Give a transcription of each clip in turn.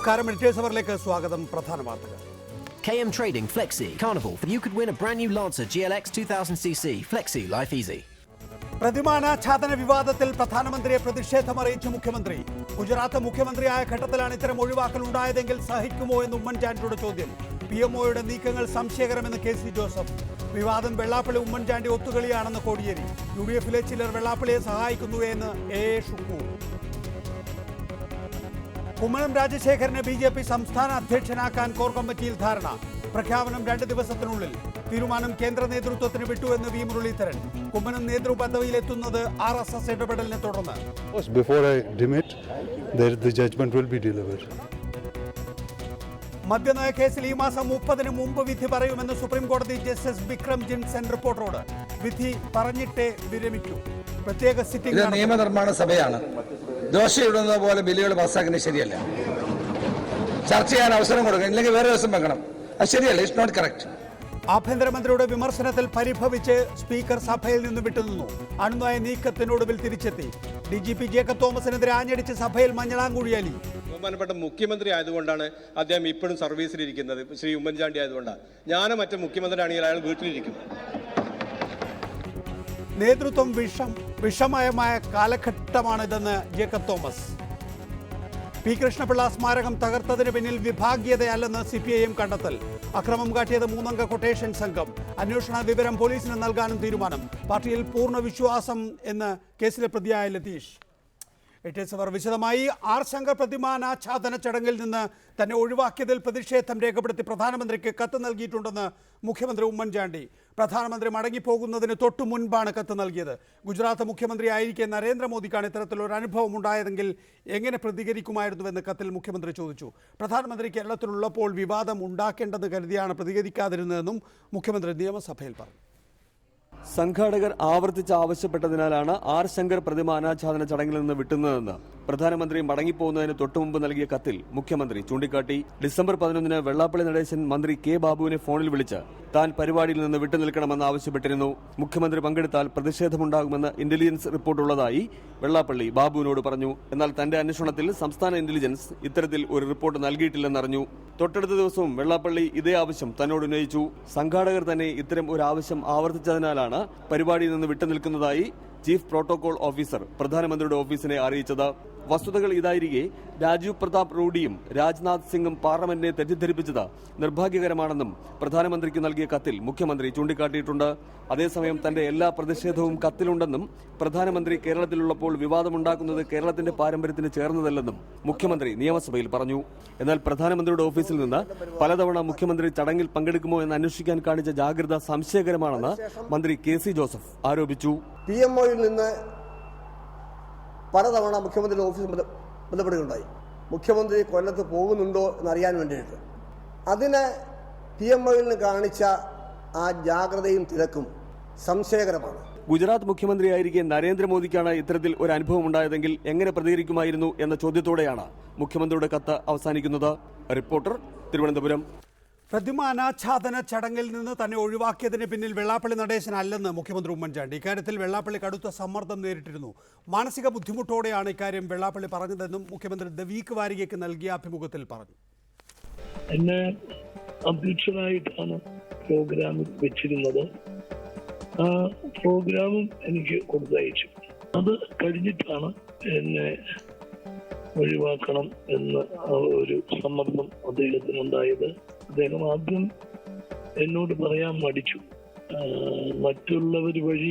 നമസ്കാരം, എഡിറ്റേഴ്സ് അവറിലേക്ക് സ്വാഗതം. പ്രധാന വാർത്തകൾ. KM Trading Flexi Carnival. You could win a brand new Lancer GLX 2000cc. Flexi, life easy. പ്രതിമാനാച്ഛാദന വിവാദത്തിൽ പ്രധാനമന്ത്രിയെ പ്രതിഷേധമറിയിച്ച മുഖ്യമന്ത്രി. ഗുജറാത്ത് മുഖ്യമന്ത്രിയായ ഘട്ടത്തിലാണ് ഇത്തരം ഒഴിവാക്കൽ ഉണ്ടായതെങ്കിൽ സഹിക്കുമോ എന്ന് ഉമ്മൻചാണ്ടിയുടെ ചോദ്യം. PMOയുടെ നീക്കങ്ങൾ സംശയകരമെന്ന് KC ജോസഫ്. വിവാദം വെള്ളാപ്പള്ളി ഉമ്മൻചാണ്ടി ഒത്തുകളിയാണെന്ന് കോടിയേരി. UDFിലെ ചിലർ വെള്ളാപ്പള്ളിയെ സഹായിക്കുന്നു എന്ന് AA ഷുക്കൂർ. കുമ്മനം രാജശേഖരനെ BJP സംസ്ഥാന അധ്യക്ഷനാക്കാൻ കോർ കമ്മിറ്റിയിൽ ധാരണ. പ്രഖ്യാപനം 2 ദിവസത്തിനുള്ളിൽ. തീരുമാനം കേന്ദ്ര നേതൃത്വത്തിന് വിട്ടുവെന്ന് V മുരളീധരൻ. കുമ്മനം നേതൃപദവിയിലെത്തുന്നത് RSS ഇടപെടലിനെ തുടർന്ന്. Before I demit, the judgment will be delivered. മദ്യനയ കേസിൽ ഈ മാസം 30-ന് മുമ്പ് വിധി പറയുമെന്ന് സുപ്രീം കോടതി ജസ്റ്റിസ് ബിക്രം ജിൻസൺ റിപ്പോർട്ടറോട്. വിധി പറഞ്ഞിട്ടേ വിരമിക്കൂ. പ്രത്യേക സിറ്റിംഗ് നിയമനിർമ്മാണ സഭയാണ്. ദോശയിടുന്നത് പോലെ ബില്ലുകൾ പാസ്സാക്കുന്നത് ശരിയല്ല. ചർച്ച ചെയ്യാൻ അവസരം കൊടുക്കണം, ഇല്ലെങ്കിൽ വേറെ ദിവസം വെക്കണം. അത് ശരിയല്ല. It's not correct. ആഭ്യന്തരമന്ത്രിയുടെ വിമർശനത്തിൽ പരിഭവിച്ച് സ്പീക്കർ സഭയിൽ നിന്ന് വിട്ടുനിന്നു. അണുനയ നീക്കത്തിനൊടുവിൽ തിരിച്ചെത്തി. DGP ജേക്കബ് തോമസിനെതിരെ ആഞ്ഞടിച്ച് സഭയിൽ മഞ്ഞളാംകുഴിയാലി. ബഹുമാനപ്പെട്ട മുഖ്യമന്ത്രി ആയതുകൊണ്ടാണ് അദ്ദേഹം ഇപ്പോഴും സർവീസിലിരിക്കുന്നത്. ശ്രീ ഉമ്മൻചാണ്ടി ആയതുകൊണ്ടാണ്. ഞാനും മറ്റേ മുഖ്യമന്ത്രിയാണെങ്കിൽ അയാൾ വീട്ടിലിരിക്കും. നേതൃത്വം വിഷമയമായ കാലഘട്ടമാണിതെന്ന് ജേക്കബ് തോമസ്. P കൃഷ്ണപിള്ള സ്മാരകം തകർത്തതിന് പിന്നിൽ വിഭാഗീയതയല്ലെന്ന് CPIM കണ്ടെത്തൽ. അക്രമം കാട്ടിയത് 3-അംഗ കൊട്ടേഷൻ സംഘം. അന്വേഷണ വിവരം പോലീസിന് നൽകാനും തീരുമാനം. പാർട്ടിയിൽ പൂർണ്ണ വിശ്വാസം എന്ന് കേസിലെ പ്രതിയായ ലതീഷ്. എഡിറ്റേഴ്സ് വിശദമായി. R ശങ്കർ പ്രതിമാനാച്ഛാദന ചടങ്ങിൽ നിന്ന് തന്നെ ഒഴിവാക്കിയതിൽ പ്രതിഷേധം രേഖപ്പെടുത്തി പ്രധാനമന്ത്രിക്ക് കത്ത് നൽകിയിട്ടുണ്ടെന്ന് മുഖ്യമന്ത്രി ഉമ്മൻചാണ്ടി. പ്രധാനമന്ത്രി മടങ്ങിപ്പോകുന്നതിന് തൊട്ടു മുൻപാണ് കത്ത് നൽകിയത്. ഗുജറാത്ത് മുഖ്യമന്ത്രി ആയിരിക്കെ നരേന്ദ്രമോദിക്കാണ് ഇത്തരത്തിലൊരു അനുഭവം ഉണ്ടായതെങ്കിൽ എങ്ങനെ പ്രതികരിക്കുമായിരുന്നുവെന്ന് കത്തിൽ മുഖ്യമന്ത്രി ചോദിച്ചു. പ്രധാനമന്ത്രി കേരളത്തിലുള്ളപ്പോൾ വിവാദം ഉണ്ടാക്കേണ്ടെന്ന് കരുതിയാണ് പ്രതികരിക്കാതിരുന്നതെന്നും മുഖ്യമന്ത്രി നിയമസഭയിൽ പറഞ്ഞു. സംഘാടകർ ആവർത്തിച്ച് ആവശ്യപ്പെട്ടതിനാലാണ് R ശങ്കർ പ്രതിമ അനാച്ഛാദന ചടങ്ങിൽ നിന്ന് വിട്ടുന്നതെന്ന് പ്രധാനമന്ത്രി മടങ്ങിപ്പോകുന്നതിന് തൊട്ടുമുമ്പ് നൽകിയ കത്തിൽ മുഖ്യമന്ത്രി ചൂണ്ടിക്കാട്ടി. ഡിസംബർ 11-ന് വെള്ളാപ്പള്ളി നടേശൻ മന്ത്രി K ബാബുവിനെ ഫോണിൽ വിളിച്ച് താൻ പരിപാടിയിൽ നിന്ന് വിട്ടുനിൽക്കണമെന്ന് ആവശ്യപ്പെട്ടിരുന്നു. മുഖ്യമന്ത്രി പങ്കെടുത്താൽ പ്രതിഷേധമുണ്ടാകുമെന്ന് ഇന്റലിജൻസ് റിപ്പോർട്ടുള്ളതായി വെള്ളാപ്പള്ളി ബാബുവിനോട് പറഞ്ഞു. എന്നാൽ തന്റെ അന്വേഷണത്തിൽ സംസ്ഥാന ഇന്റലിജൻസ് ഇത്തരത്തിൽ ഒരു റിപ്പോർട്ട് നൽകിയിട്ടില്ലെന്നറിഞ്ഞു. തൊട്ടടുത്ത ദിവസവും വെള്ളാപ്പള്ളി ഇതേ ആവശ്യം തന്നോട് ഉന്നയിച്ചു. സംഘാടകർ തന്നെ ഇത്തരം ഒരു ആവശ്യം ആവർത്തിച്ചതിനാലാണ് പരിപാടിയിൽ നിന്ന് വിട്ടുനിൽക്കുന്നതായി ചീഫ് പ്രോട്ടോകോൾ ഓഫീസർ പ്രധാനമന്ത്രിയുടെ ഓഫീസിനെ അറിയിച്ചത്. വസ്തുതകൾ ഇതായിരിക്കെ രാജീവ് പ്രതാപ് റൂഡിയും രാജ്നാഥ് സിംഗും പാർലമെന്റിനെ തെറ്റിദ്ധരിപ്പിച്ചത് നിർഭാഗ്യകരമാണെന്നും പ്രധാനമന്ത്രിക്ക് നൽകിയ കത്തിൽ മുഖ്യമന്ത്രി ചൂണ്ടിക്കാട്ടിയിട്ടുണ്ട്. അതേസമയം തന്റെ എല്ലാ പ്രതിഷേധവും കത്തിലുണ്ടെന്നും പ്രധാനമന്ത്രി കേരളത്തിലുള്ളപ്പോൾ വിവാദമുണ്ടാക്കുന്നത് കേരളത്തിന്റെ പാരമ്പര്യത്തിന് ചേർന്നതല്ലെന്നും മുഖ്യമന്ത്രി നിയമസഭയിൽ പറഞ്ഞു. എന്നാൽ പ്രധാനമന്ത്രിയുടെ ഓഫീസിൽ നിന്ന് പലതവണ മുഖ്യമന്ത്രി ചടങ്ങിൽ പങ്കെടുക്കുമോ എന്ന് അന്വേഷിക്കാൻ കാണിച്ച ജാഗ്രത സംശയകരമാണെന്ന് മന്ത്രി KC ജോസഫ് ആരോപിച്ചു. PMOയിൽ നിന്ന് പലതവണ മുഖ്യമന്ത്രിയുടെ ഓഫീസ് ബന്ധപ്പെടുകയുണ്ടായി. മുഖ്യമന്ത്രി കൊല്ലത്ത് പോകുന്നുണ്ടോ എന്നറിയാൻ വേണ്ടിയിട്ട്. അതിന് PMOയിൽ നിന്ന് കാണിച്ച ആ ജാഗ്രതയും തിരക്കും സംശയകരമാണ്. ഗുജറാത്ത് മുഖ്യമന്ത്രിയായിരിക്കെ നരേന്ദ്രമോദിക്കാണ് ഇത്തരത്തിൽ ഒരു അനുഭവം ഉണ്ടായതെങ്കിൽ എങ്ങനെ പ്രതികരിക്കുമായിരുന്നു എന്ന ചോദ്യത്തോടെയാണ് മുഖ്യമന്ത്രിയുടെ കത്ത് അവസാനിക്കുന്നത്. റിപ്പോർട്ടർ, തിരുവനന്തപുരം. പ്രതിമ അനാച്ഛാദന ചടങ്ങിൽ നിന്ന് തന്നെ ഒഴിവാക്കിയതിന് പിന്നിൽ വെള്ളാപ്പള്ളി നടേശൻ അല്ലെന്ന് മുഖ്യമന്ത്രി ഉമ്മൻചാണ്ടി. ഇക്കാര്യത്തിൽ വെള്ളാപ്പള്ളി കടുത്ത സമ്മർദ്ദം നേരിട്ടിരുന്നു. മാനസിക ബുദ്ധിമുട്ടോടെയാണ് ഇക്കാര്യം വെള്ളാപ്പള്ളി പറഞ്ഞതെന്നും മുഖ്യമന്ത്രി ദ വീക്ക് വാരികയ്ക്ക് നൽകിയ അഭിമുഖത്തിൽ പറഞ്ഞു. എന്നെ അധ്യക്ഷനായിട്ടാണ് പ്രോഗ്രാമിൽ വെച്ചിരുന്നത്. ആ പ്രോഗ്രാമും എനിക്ക് കൊടുത്തയച്ചു. അത് കഴിഞ്ഞിട്ടാണ് എന്നെ ഒഴിവാക്കണം എന്ന ഒരു സമ്മർദ്ദം അദ്ദേഹത്തിനുണ്ടായത്. അദ്ദേഹം ആദ്യം എന്നോട് പറയാൻ മടിച്ചു. മറ്റുള്ളവർ വഴി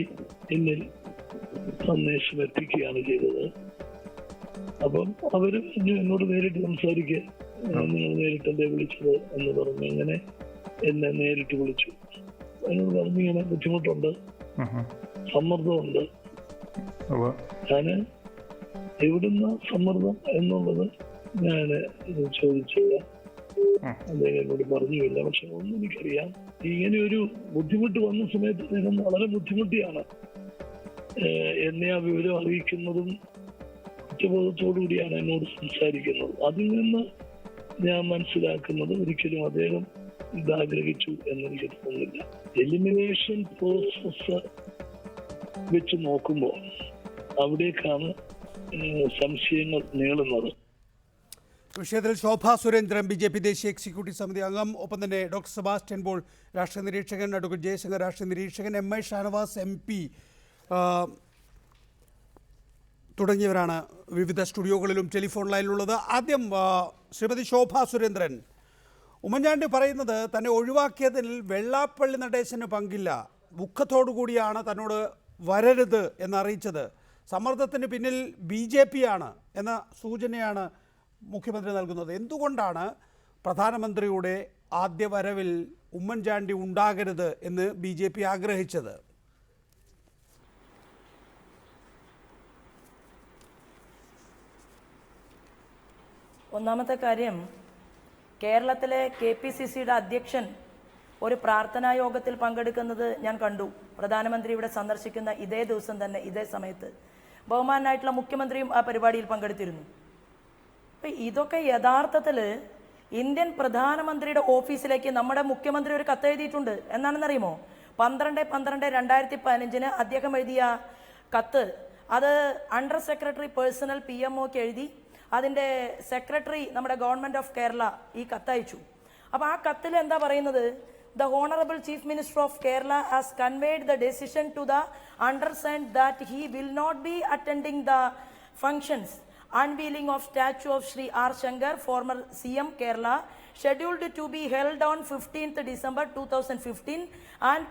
എന്നിൽ സന്ദേശം എത്തിക്കുകയാണ് ചെയ്തത്. അപ്പം അവര് എന്നോട് നേരിട്ട് സംസാരിക്കുക, നിങ്ങൾ നേരിട്ടല്ലേ വിളിച്ചത് എന്ന് പറഞ്ഞു. അങ്ങനെ എന്നെ നേരിട്ട് വിളിച്ചു. എന്നോട് പറഞ്ഞു, ഇങ്ങനെ ബുദ്ധിമുട്ടുണ്ട്, സമ്മർദ്ദമുണ്ട്. ഞാന് എവിടുന്ന സമ്മർദ്ദം എന്നുള്ളത് ഞാൻ ചോദിച്ചില്ല, അദ്ദേഹം എന്നോട് പറഞ്ഞില്ല. പക്ഷെ ഒന്നും എനിക്കറിയാം, ഇങ്ങനെ ഒരു ബുദ്ധിമുട്ട് വന്ന സമയത്ത് അദ്ദേഹം വളരെ ബുദ്ധിമുട്ടിയാണ് എന്നെ ആ വിവരം അറിയിക്കുന്നതും കുറ്റബോധത്തോടുകൂടിയാണ് എന്നോട് സംസാരിക്കുന്നത്. അതിൽ നിന്ന് ഞാൻ മനസ്സിലാക്കുന്നത് ഒരിക്കലും അദ്ദേഹം ഇതാഗ്രഹിച്ചു എന്നെനിക്ക് തോന്നുന്നില്ല. എലിമിനേഷൻ പ്രോസസ് വെച്ച് നോക്കുമ്പോൾ അവിടേക്കാണ് സംശയങ്ങൾ നീളുന്നത്. വിഷയത്തിൽ ശോഭാ സുരേന്ദ്രൻ BJP ദേശീയ എക്സിക്യൂട്ടീവ് സമിതി അംഗം, ഒപ്പം തന്നെ ഡോക്ടർ സെബാസ്റ്റ്യൻ പോൾ രാഷ്ട്രീയ നിരീക്ഷകൻ, അഡ്വക്കേറ്റ് ജയശങ്കർ രാഷ്ട്രീയ നിരീക്ഷകൻ, MI ഷാനവാസ് MP തുടങ്ങിയവരാണ് വിവിധ സ്റ്റുഡിയോകളിലും ടെലിഫോൺ ലൈനിലുള്ളത്. ആദ്യം ശ്രീമതി ശോഭാ സുരേന്ദ്രൻ, ഉമ്മൻചാണ്ടി പറയുന്നത് തന്നെ ഒഴിവാക്കിയതിൽ വെള്ളാപ്പള്ളി നടേശന് പങ്കില്ല, ദുഃഖത്തോടു കൂടിയാണ് തന്നോട് വരരുത് എന്നറിയിച്ചത്, സമ്മർദ്ദത്തിന് പിന്നിൽ BJP ആണ് എന്ന സൂചനയാണ് മുഖ്യമന്ത്രി നൽകുന്നത്. എന്തുകൊണ്ടാണ് പ്രധാനമന്ത്രിയുടെ ആദ്യ വരവിൽ ഉമ്മൻചാണ്ടി ഉണ്ടാകരുത് എന്ന് BJP ആഗ്രഹിച്ചത്? ഒന്നാമത്തെ കാര്യം, കേരളത്തിലെ KPCCയുടെ അധ്യക്ഷൻ ഒരു പ്രാർത്ഥനാ യോഗത്തിൽ പങ്കെടുക്കുന്നത് ഞാൻ കണ്ടു. പ്രധാനമന്ത്രി ഇവിടെ സന്ദർശിക്കുന്ന ഇതേ ദിവസം തന്നെ ഇതേ സമയത്ത് ബഹുമാനായിട്ടുള്ള മുഖ്യമന്ത്രിയും ആ പരിപാടിയിൽ പങ്കെടുത്തിരുന്നു. അപ്പം ഇതൊക്കെ യഥാർത്ഥത്തിൽ ഇന്ത്യൻ പ്രധാനമന്ത്രിയുടെ ഓഫീസിലേക്ക് നമ്മുടെ മുഖ്യമന്ത്രി ഒരു കത്തെഴുതിയിട്ടുണ്ട്. എന്നാണെന്നറിയുമോ? 12/12/2015 അദ്ദേഹം എഴുതിയ കത്ത്, അത് അണ്ടർ സെക്രട്ടറി പേഴ്സണൽ PMOക്ക് എഴുതി അതിൻ്റെ സെക്രട്ടറി നമ്മുടെ ഗവൺമെൻറ് ഓഫ് കേരള ഈ കത്തയച്ചു. അപ്പോൾ ആ കത്തിൽ എന്താ പറയുന്നത്? The Honorable Chief Minister of Kerala has conveyed the decision to the undersigned that he will not be attending the functions unveiling of statue of Sri R. Shankar, former CM Kerala, scheduled to be held on 15th December 2015, and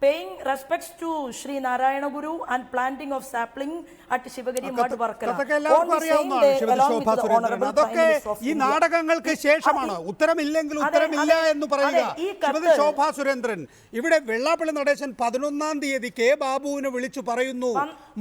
paying respects to Sri Narayana Guru and planting of sapling at Shivagiri Mud Varkala. ഈ നാടകങ്ങൾക്ക് ശേഷമാണ്. ഉത്തരമില്ലെങ്കിൽ ഉത്തരമില്ല എന്ന് പറയുക. ശ്രീമതി ശോഭാ സുരേന്ദ്രൻ, ഇവിടെ വെള്ളാപ്പള്ളി നടേശൻ 11-ാം തീയതി K. ബാബുവിനെ വിളിച്ചു പറയുന്നു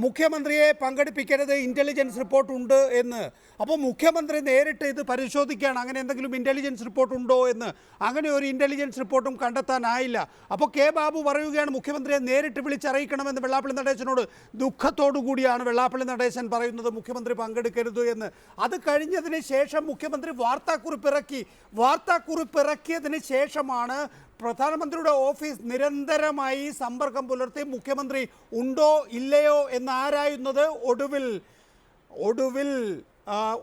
മുഖ്യമന്ത്രിയെ പങ്കെടുപ്പിക്കരുത്, ഇന്റലിജൻസ് റിപ്പോർട്ട് ഉണ്ട് എന്ന്. അപ്പോൾ മുഖ്യമന്ത്രി നേരിട്ട് ഇത് പരിശോധിക്കുകയാണ്, അങ്ങനെ എന്തെങ്കിലും ഇന്റലിജൻസ് റിപ്പോർട്ട് ഉണ്ടോ എന്ന്. അങ്ങനെ ഒരു ഇന്റലിജൻസ് റിപ്പോർട്ടും കണ്ടെത്താനായില്ല. അപ്പോൾ K. ബാബു പറയുകയാണ് മുഖ്യമന്ത്രിയെ നേരിട്ട് വിളിച്ചറിയിക്കണമെന്ന് വെള്ളാപ്പള്ളി നടേശനോട്. ദുഃഖത്തോടു കൂടിയാണ് വെള്ളാപ്പള്ളി നടേശൻ പറയുന്നത് മുഖ്യമന്ത്രി പങ്കെടുക്കരുത് എന്ന്. അത് കഴിഞ്ഞതിന് ശേഷം മുഖ്യമന്ത്രി വാർത്താക്കുറിപ്പിറക്കിയതിന് ശേഷമാണ് പ്രധാനമന്ത്രിയുടെ ഓഫീസ് നിരന്തരമായി സമ്പർക്കം പുലർത്തി മുഖ്യമന്ത്രി ഉണ്ടോ ഇല്ലയോ എന്നാരായുന്നത്. ഒടുവിൽ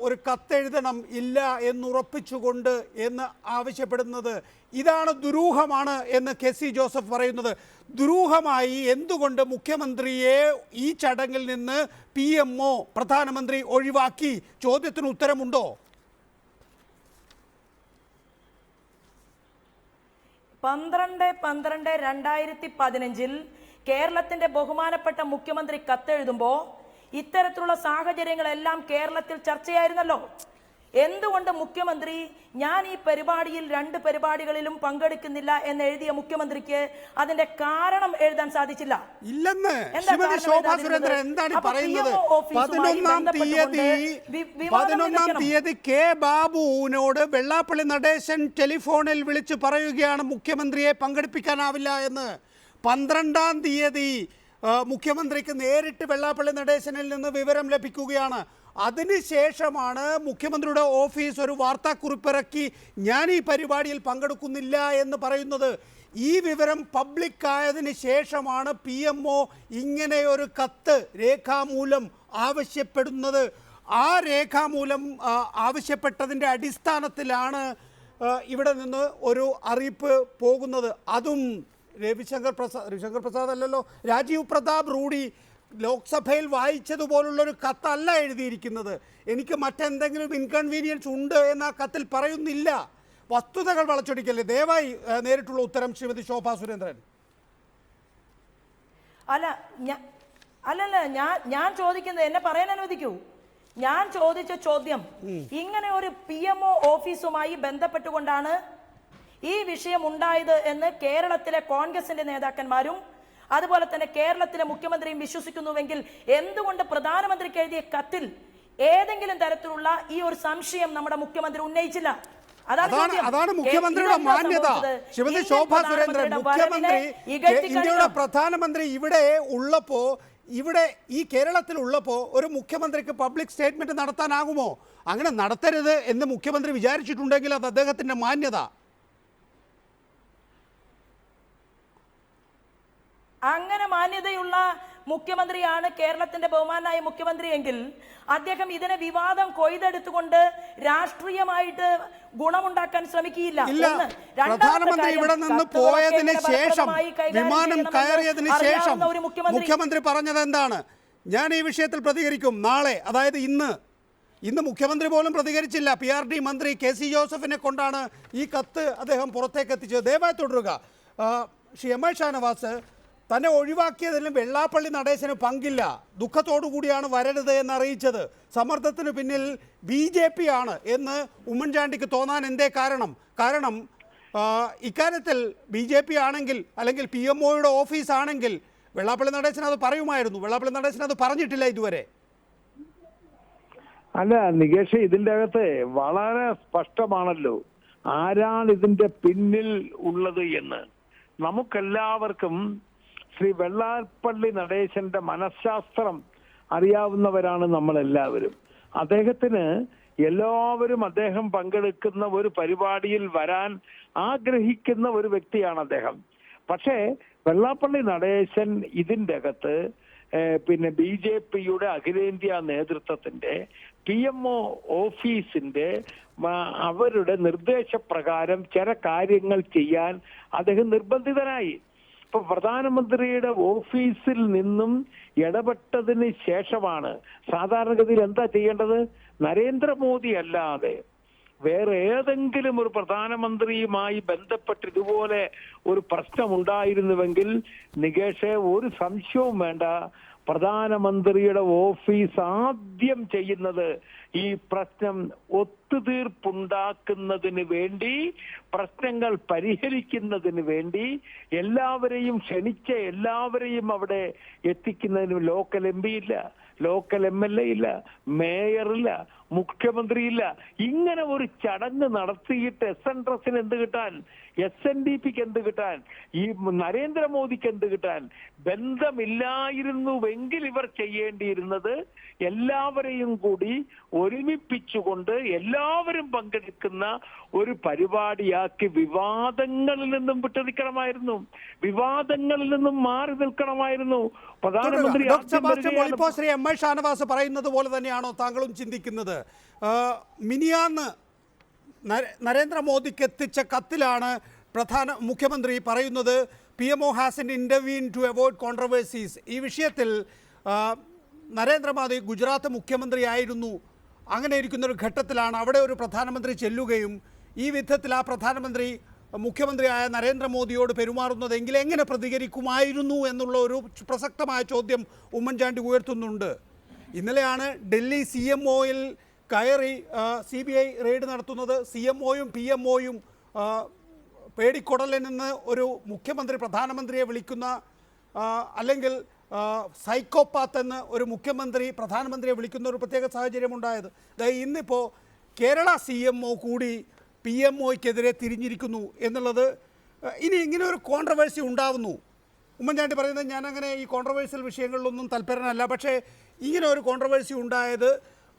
ഒരു കത്തെഴുതണം ഇല്ല എന്നുറപ്പിച്ചുകൊണ്ട് എന്ന് ആവശ്യപ്പെടുന്നത്. ഇതാണ് ദുരൂഹമാണ് എന്ന് KC ജോസഫ് പറയുന്നത്. ദുരൂഹമായി എന്തുകൊണ്ട് മുഖ്യമന്ത്രിയെ ഈ ചടങ്ങിൽ നിന്ന് PMO പ്രധാനമന്ത്രി ഒഴിവാക്കി? ചോദ്യത്തിന് ഉത്തരമുണ്ടോ? 12/12/2015 കേരളത്തിന്റെ ബഹുമാനപ്പെട്ട മുഖ്യമന്ത്രി കത്തെഴുതുമ്പോൾ ഇത്തരത്തിലുള്ള സാഹചര്യങ്ങളെല്ലാം കേരളത്തിൽ ചർച്ചയായിരുന്നല്ലോ. എന്തുകൊണ്ട് മുഖ്യമന്ത്രി ഞാൻ ഈ പരിപാടിയിൽ 2 പരിപാടികളിലും പങ്കെടുക്കുന്നില്ല എന്ന് എഴുതിയ മുഖ്യമന്ത്രിക്ക് അതിന്റെ കാരണം എഴുതാൻ സാധിച്ചില്ല? ഇല്ലെന്ന് ശ്രീമതി ശോഭാ സുരേന്ദ്രൻ എന്താണ് പറയുന്നത്? 11-ാം തീയതി K. ബാബുവിനോട് വെള്ളാപ്പള്ളി നടേശൻ ടെലിഫോണിൽ വിളിച്ച് പറയുകയാണ് മുഖ്യമന്ത്രിയെ പങ്കെടുപ്പിക്കാനാവില്ല എന്ന്. 12-ാം തീയതി മുഖ്യമന്ത്രിക്ക് നേരിട്ട് വെള്ളാപ്പള്ളി നടേശനിൽ നിന്ന് വിവരം ലഭിക്കുകയാണ്. അതിനുശേഷമാണ് മുഖ്യമന്ത്രിയുടെ ഓഫീസ് ഒരു വാർത്താക്കുറിപ്പിറക്കി ഞാൻ ഈ പരിപാടിയിൽ പങ്കെടുക്കുന്നില്ല എന്ന് പറയുന്നത്. ഈ വിവരം പബ്ലിക്കായതിന് ശേഷമാണ് PMO ഇങ്ങനെ ഒരു കത്ത് രേഖാമൂലം ആവശ്യപ്പെടുന്നത്. ആ രേഖാമൂലം ആവശ്യപ്പെട്ടതിൻ്റെ അടിസ്ഥാനത്തിലാണ് ഇവിടെ നിന്ന് ഒരു അറിയിപ്പ് പോകുന്നത്. അതും രവിശങ്കർ പ്രസാദ് അല്ലല്ലോ, രാജീവ് പ്രതാപ് റൂഡി ലോക്സഭയിൽ വായിച്ചതുപോലുള്ളൊരു കത്തല്ല എഴുതിയിരിക്കുന്നത്. എനിക്ക് മറ്റെന്തെങ്കിലും ഇൻകൺവീനിയൻസ് ഉണ്ട് എന്ന് ആ കത്തിൽ പറയുന്നില്ല. വസ്തുതകൾ വളച്ചൊടിക്കല്ലേ. ദയവായി നേരിട്ടുള്ള ഉത്തരം ശ്രീമതി ശോഭാ സുരേന്ദ്രൻ. അല്ലല്ല ഞാൻ ചോദിക്കുന്നത് എന്നെ പറയാൻ അനുവദിക്കൂ. ഞാൻ ചോദിച്ച ചോദ്യം, ഇങ്ങനെ ഒരു PMO ഓഫീസുമായി ബന്ധപ്പെട്ടുകൊണ്ടാണ് ഈ വിഷയം ഉണ്ടായത് എന്ന് കേരളത്തിലെ കോൺഗ്രസിന്റെ നേതാക്കന്മാരും അതുപോലെ തന്നെ കേരളത്തിലെ മുഖ്യമന്ത്രിയും വിശ്വസിക്കുന്നുവെങ്കിൽ എന്തുകൊണ്ട് പ്രധാനമന്ത്രിക്ക് എഴുതിയ കത്തിൽ ഏതെങ്കിലും തരത്തിലുള്ള ഈ ഒരു സംശയം നമ്മുടെ മുഖ്യമന്ത്രി ഉന്നയിച്ചില്ല? അതാണ് മുഖ്യമന്ത്രിയുടെ മാന്യത. ശ്രീമതി ശോഭാ സുരേന്ദ്രൻ, മുഖ്യമന്ത്രി ഇന്ത്യയുടെ പ്രധാനമന്ത്രി ഇവിടെ ഈ കേരളത്തിൽ ഉള്ളപ്പോൾ ഒരു മുഖ്യമന്ത്രിക്ക് പബ്ലിക് സ്റ്റേറ്റ്മെന്റ് നടത്താനാകുമോ? അങ്ങനെ നടത്തരുത് എന്ന് മുഖ്യമന്ത്രി വിചാരിച്ചിട്ടുണ്ടെങ്കിൽ അത് അദ്ദേഹത്തിന്റെ മാന്യത. അങ്ങനെ മാന്യതയുള്ള മുഖ്യമന്ത്രിയാണ് കേരളത്തിന്റെ ബഹുമാനായ മുഖ്യമന്ത്രി എങ്കിൽ അദ്ദേഹം ഇതിനെ വിവാദം കൊയ്തെടുത്തുകൊണ്ട് രാഷ്ട്രീയമായിട്ട് ഗുണമുണ്ടാക്കാൻ ശ്രമിക്കുകയില്ല. പ്രധാനമന്ത്രി ഇവിടെ നിന്ന് പോയതിന് ശേഷം, വിമാനം കയറിയതിന് ശേഷം മുഖ്യമന്ത്രി പറഞ്ഞത് എന്താണ്? ഞാൻ ഈ വിഷയത്തിൽ പ്രതികരിക്കും നാളെ, അതായത് ഇന്ന് മുഖ്യമന്ത്രി പോലും പ്രതികരിച്ചില്ല. PRD മന്ത്രി KC ജോസഫിനെ കൊണ്ടാണ് ഈ കത്ത് അദ്ദേഹം പുറത്തേക്ക് എത്തിച്ചത്. ദയവായി തുടരുക. ശ്രീ എം ഐ ഷാനവാസ്, തന്നെ ഒഴിവാക്കിയതിലും വെള്ളാപ്പള്ളി നടേശന് പങ്കില്ല, ദുഃഖത്തോടു കൂടിയാണ് വരരുത് എന്ന് അറിയിച്ചത്. സമ്മർദ്ദത്തിന് പിന്നിൽ BJP ആണ് എന്ന് ഉമ്മൻചാണ്ടിക്ക് തോന്നാൻ എന്തേ കാരണം? കാരണം ഇക്കാര്യത്തിൽ BJP ആണെങ്കിൽ, അല്ലെങ്കിൽ PMOയുടെ ഓഫീസ് ആണെങ്കിൽ വെള്ളാപ്പള്ളി നടേശൻ അത് പറയുമായിരുന്നു. വെള്ളാപ്പള്ളി നടേശൻ അത് പറഞ്ഞിട്ടില്ല ഇതുവരെ. അല്ല നികേഷ്, ഇതിന്റെ അകത്ത് വളരെ സ്പഷ്ടമാണല്ലോ ആരാണ് ഇതിന്റെ പിന്നിൽ ഉള്ളത് എന്ന്. നമുക്കെല്ലാവർക്കും ശ്രീ വെള്ളാപ്പള്ളി നടേശന്റെ മനഃശാസ്ത്രം അറിയാവുന്നവരാണ് നമ്മളെല്ലാവരും. അദ്ദേഹത്തിന് എല്ലാവരും അദ്ദേഹം പങ്കെടുക്കുന്ന ഒരു പരിപാടിയിൽ വരാൻ ആഗ്രഹിക്കുന്ന ഒരു വ്യക്തിയാണ് അദ്ദേഹം. പക്ഷേ വെള്ളാപ്പള്ളി നടേശൻ ഇതിൻ്റെ അകത്ത് പിന്നെ BJPയുടെ അഖിലേന്ത്യാ നേതൃത്വത്തിന്റെ PMO ഓഫീസിന്റെ അവരുടെ നിർദ്ദേശപ്രകാരം ചില കാര്യങ്ങൾ ചെയ്യാൻ അദ്ദേഹം നിർബന്ധിതനായി. ഇപ്പൊ പ്രധാനമന്ത്രിയുടെ ഓഫീസിൽ നിന്നും ഇടപെട്ടതിന് ശേഷമാണ് സാധാരണഗതിയിൽ എന്താ ചെയ്യേണ്ടത്? നരേന്ദ്രമോദി അല്ലാതെ വേറെ ഏതെങ്കിലും ഒരു പ്രധാനമന്ത്രിയുമായി ബന്ധപ്പെട്ട് ഇതുപോലെ ഒരു പ്രശ്നമുണ്ടായിരുന്നുവെങ്കിൽ നികേഷ്, ഒരു സംശയവും വേണ്ട, പ്രധാനമന്ത്രിയുടെ ഓഫീസ് ആദ്യം ചെയ്യുന്നത് ഈ പ്രശ്നം ഒത്തുതീർപ്പുണ്ടാക്കുന്നതിന് വേണ്ടി, പ്രശ്നങ്ങൾ പരിഹരിക്കുന്നതിന് വേണ്ടി എല്ലാവരെയും ക്ഷണിച്ച എല്ലാവരെയും അവിടെ എത്തിക്കുന്നതിന് ലോക്കൽ MP ഇല്ല, ലോക്കൽ MLA ഇല്ല, മേയറില്ല, മുഖ്യമന്ത്രിയില്ല. ഇങ്ങനെ ഒരു ചടങ്ങ് നടത്തിയിട്ട് SNDRSന് എന്ത് കിട്ടാൻ, SNDPക്ക് എന്ത് കിട്ടാൻ, ഈ നരേന്ദ്രമോദിക്ക് എന്ത് കിട്ടാൻ? ബന്ധമില്ലായിരുന്നുവെങ്കിൽ ഇവർ ചെയ്യേണ്ടിയിരുന്നത് എല്ലാവരെയും കൂടി ഒരുമിപ്പിച്ചുകൊണ്ട് എല്ലാവരും പങ്കെടുക്കുന്ന ഒരു പരിപാടിയാക്കി വിവാദങ്ങളിൽ നിന്നും വിട്ടുനിൽക്കണമായിരുന്നു, വിവാദങ്ങളിൽ നിന്നും മാറി നിൽക്കണമായിരുന്നു. പ്രധാനമന്ത്രി ശ്രീ എം ഐ ഷാനവാസ് പറയുന്നത് പോലെ തന്നെയാണോ താങ്കളും ചിന്തിക്കുന്നത്? മിനിയാന്ന് നരേന്ദ്രമോദിക്ക് എത്തിച്ച കത്തിലാണ് മുഖ്യമന്ത്രി പറയുന്നത് PMO has an intervened to avoid controversies. ഈ വിഷയത്തിൽ നരേന്ദ്രമോദി ഗുജറാത്ത് മുഖ്യമന്ത്രിയായിരുന്നു. അങ്ങനെ ഇരിക്കുന്നൊരു ഘട്ടത്തിലാണ് അവിടെ ഒരു പ്രധാനമന്ത്രി ചെല്ലുകയും ഈ വിധത്തിൽ ആ പ്രധാനമന്ത്രി മുഖ്യമന്ത്രിയായ നരേന്ദ്രമോദിയോട് പെരുമാറുന്നതെങ്കിൽ എങ്ങനെ പ്രതികരിക്കുമായിരുന്നു എന്നുള്ള ഒരു പ്രസക്തമായ ചോദ്യം ഉമ്മൻചാണ്ടി ഉയർത്തുന്നുണ്ട്. ഇന്നലെയാണ് ഡൽഹി CMOയിൽ കയറി CBI റെയ്ഡ് നടത്തുന്നത്. CMOയും PMOയും പേടിക്കൊടലിൽ നിന്ന് ഒരു മുഖ്യമന്ത്രി പ്രധാനമന്ത്രിയെ വിളിക്കുന്ന, അല്ലെങ്കിൽ സൈക്കോപാത്ത് എന്ന് ഒരു മുഖ്യമന്ത്രി പ്രധാനമന്ത്രിയെ വിളിക്കുന്ന ഒരു പ്രത്യേക സാഹചര്യം ഉണ്ടായത്. ഇന്നിപ്പോൾ കേരള CMO കൂടി PMOയ്ക്കെതിരെ തിരിഞ്ഞിരിക്കുന്നു എന്നുള്ളത്, ഇനി ഇങ്ങനെ ഒരു കോൺട്രവേഴ്സി ഉണ്ടാവുന്നു. ഉമ്മൻചാണ്ടി പറയുന്നത് ഞാനങ്ങനെ ഈ കോൺട്രവേഴ്സ്യൽ വിഷയങ്ങളിലൊന്നും തൽപരനല്ല, പക്ഷേ ഇങ്ങനെ ഒരു കോൺട്രവേഴ്സി ഉണ്ടായത്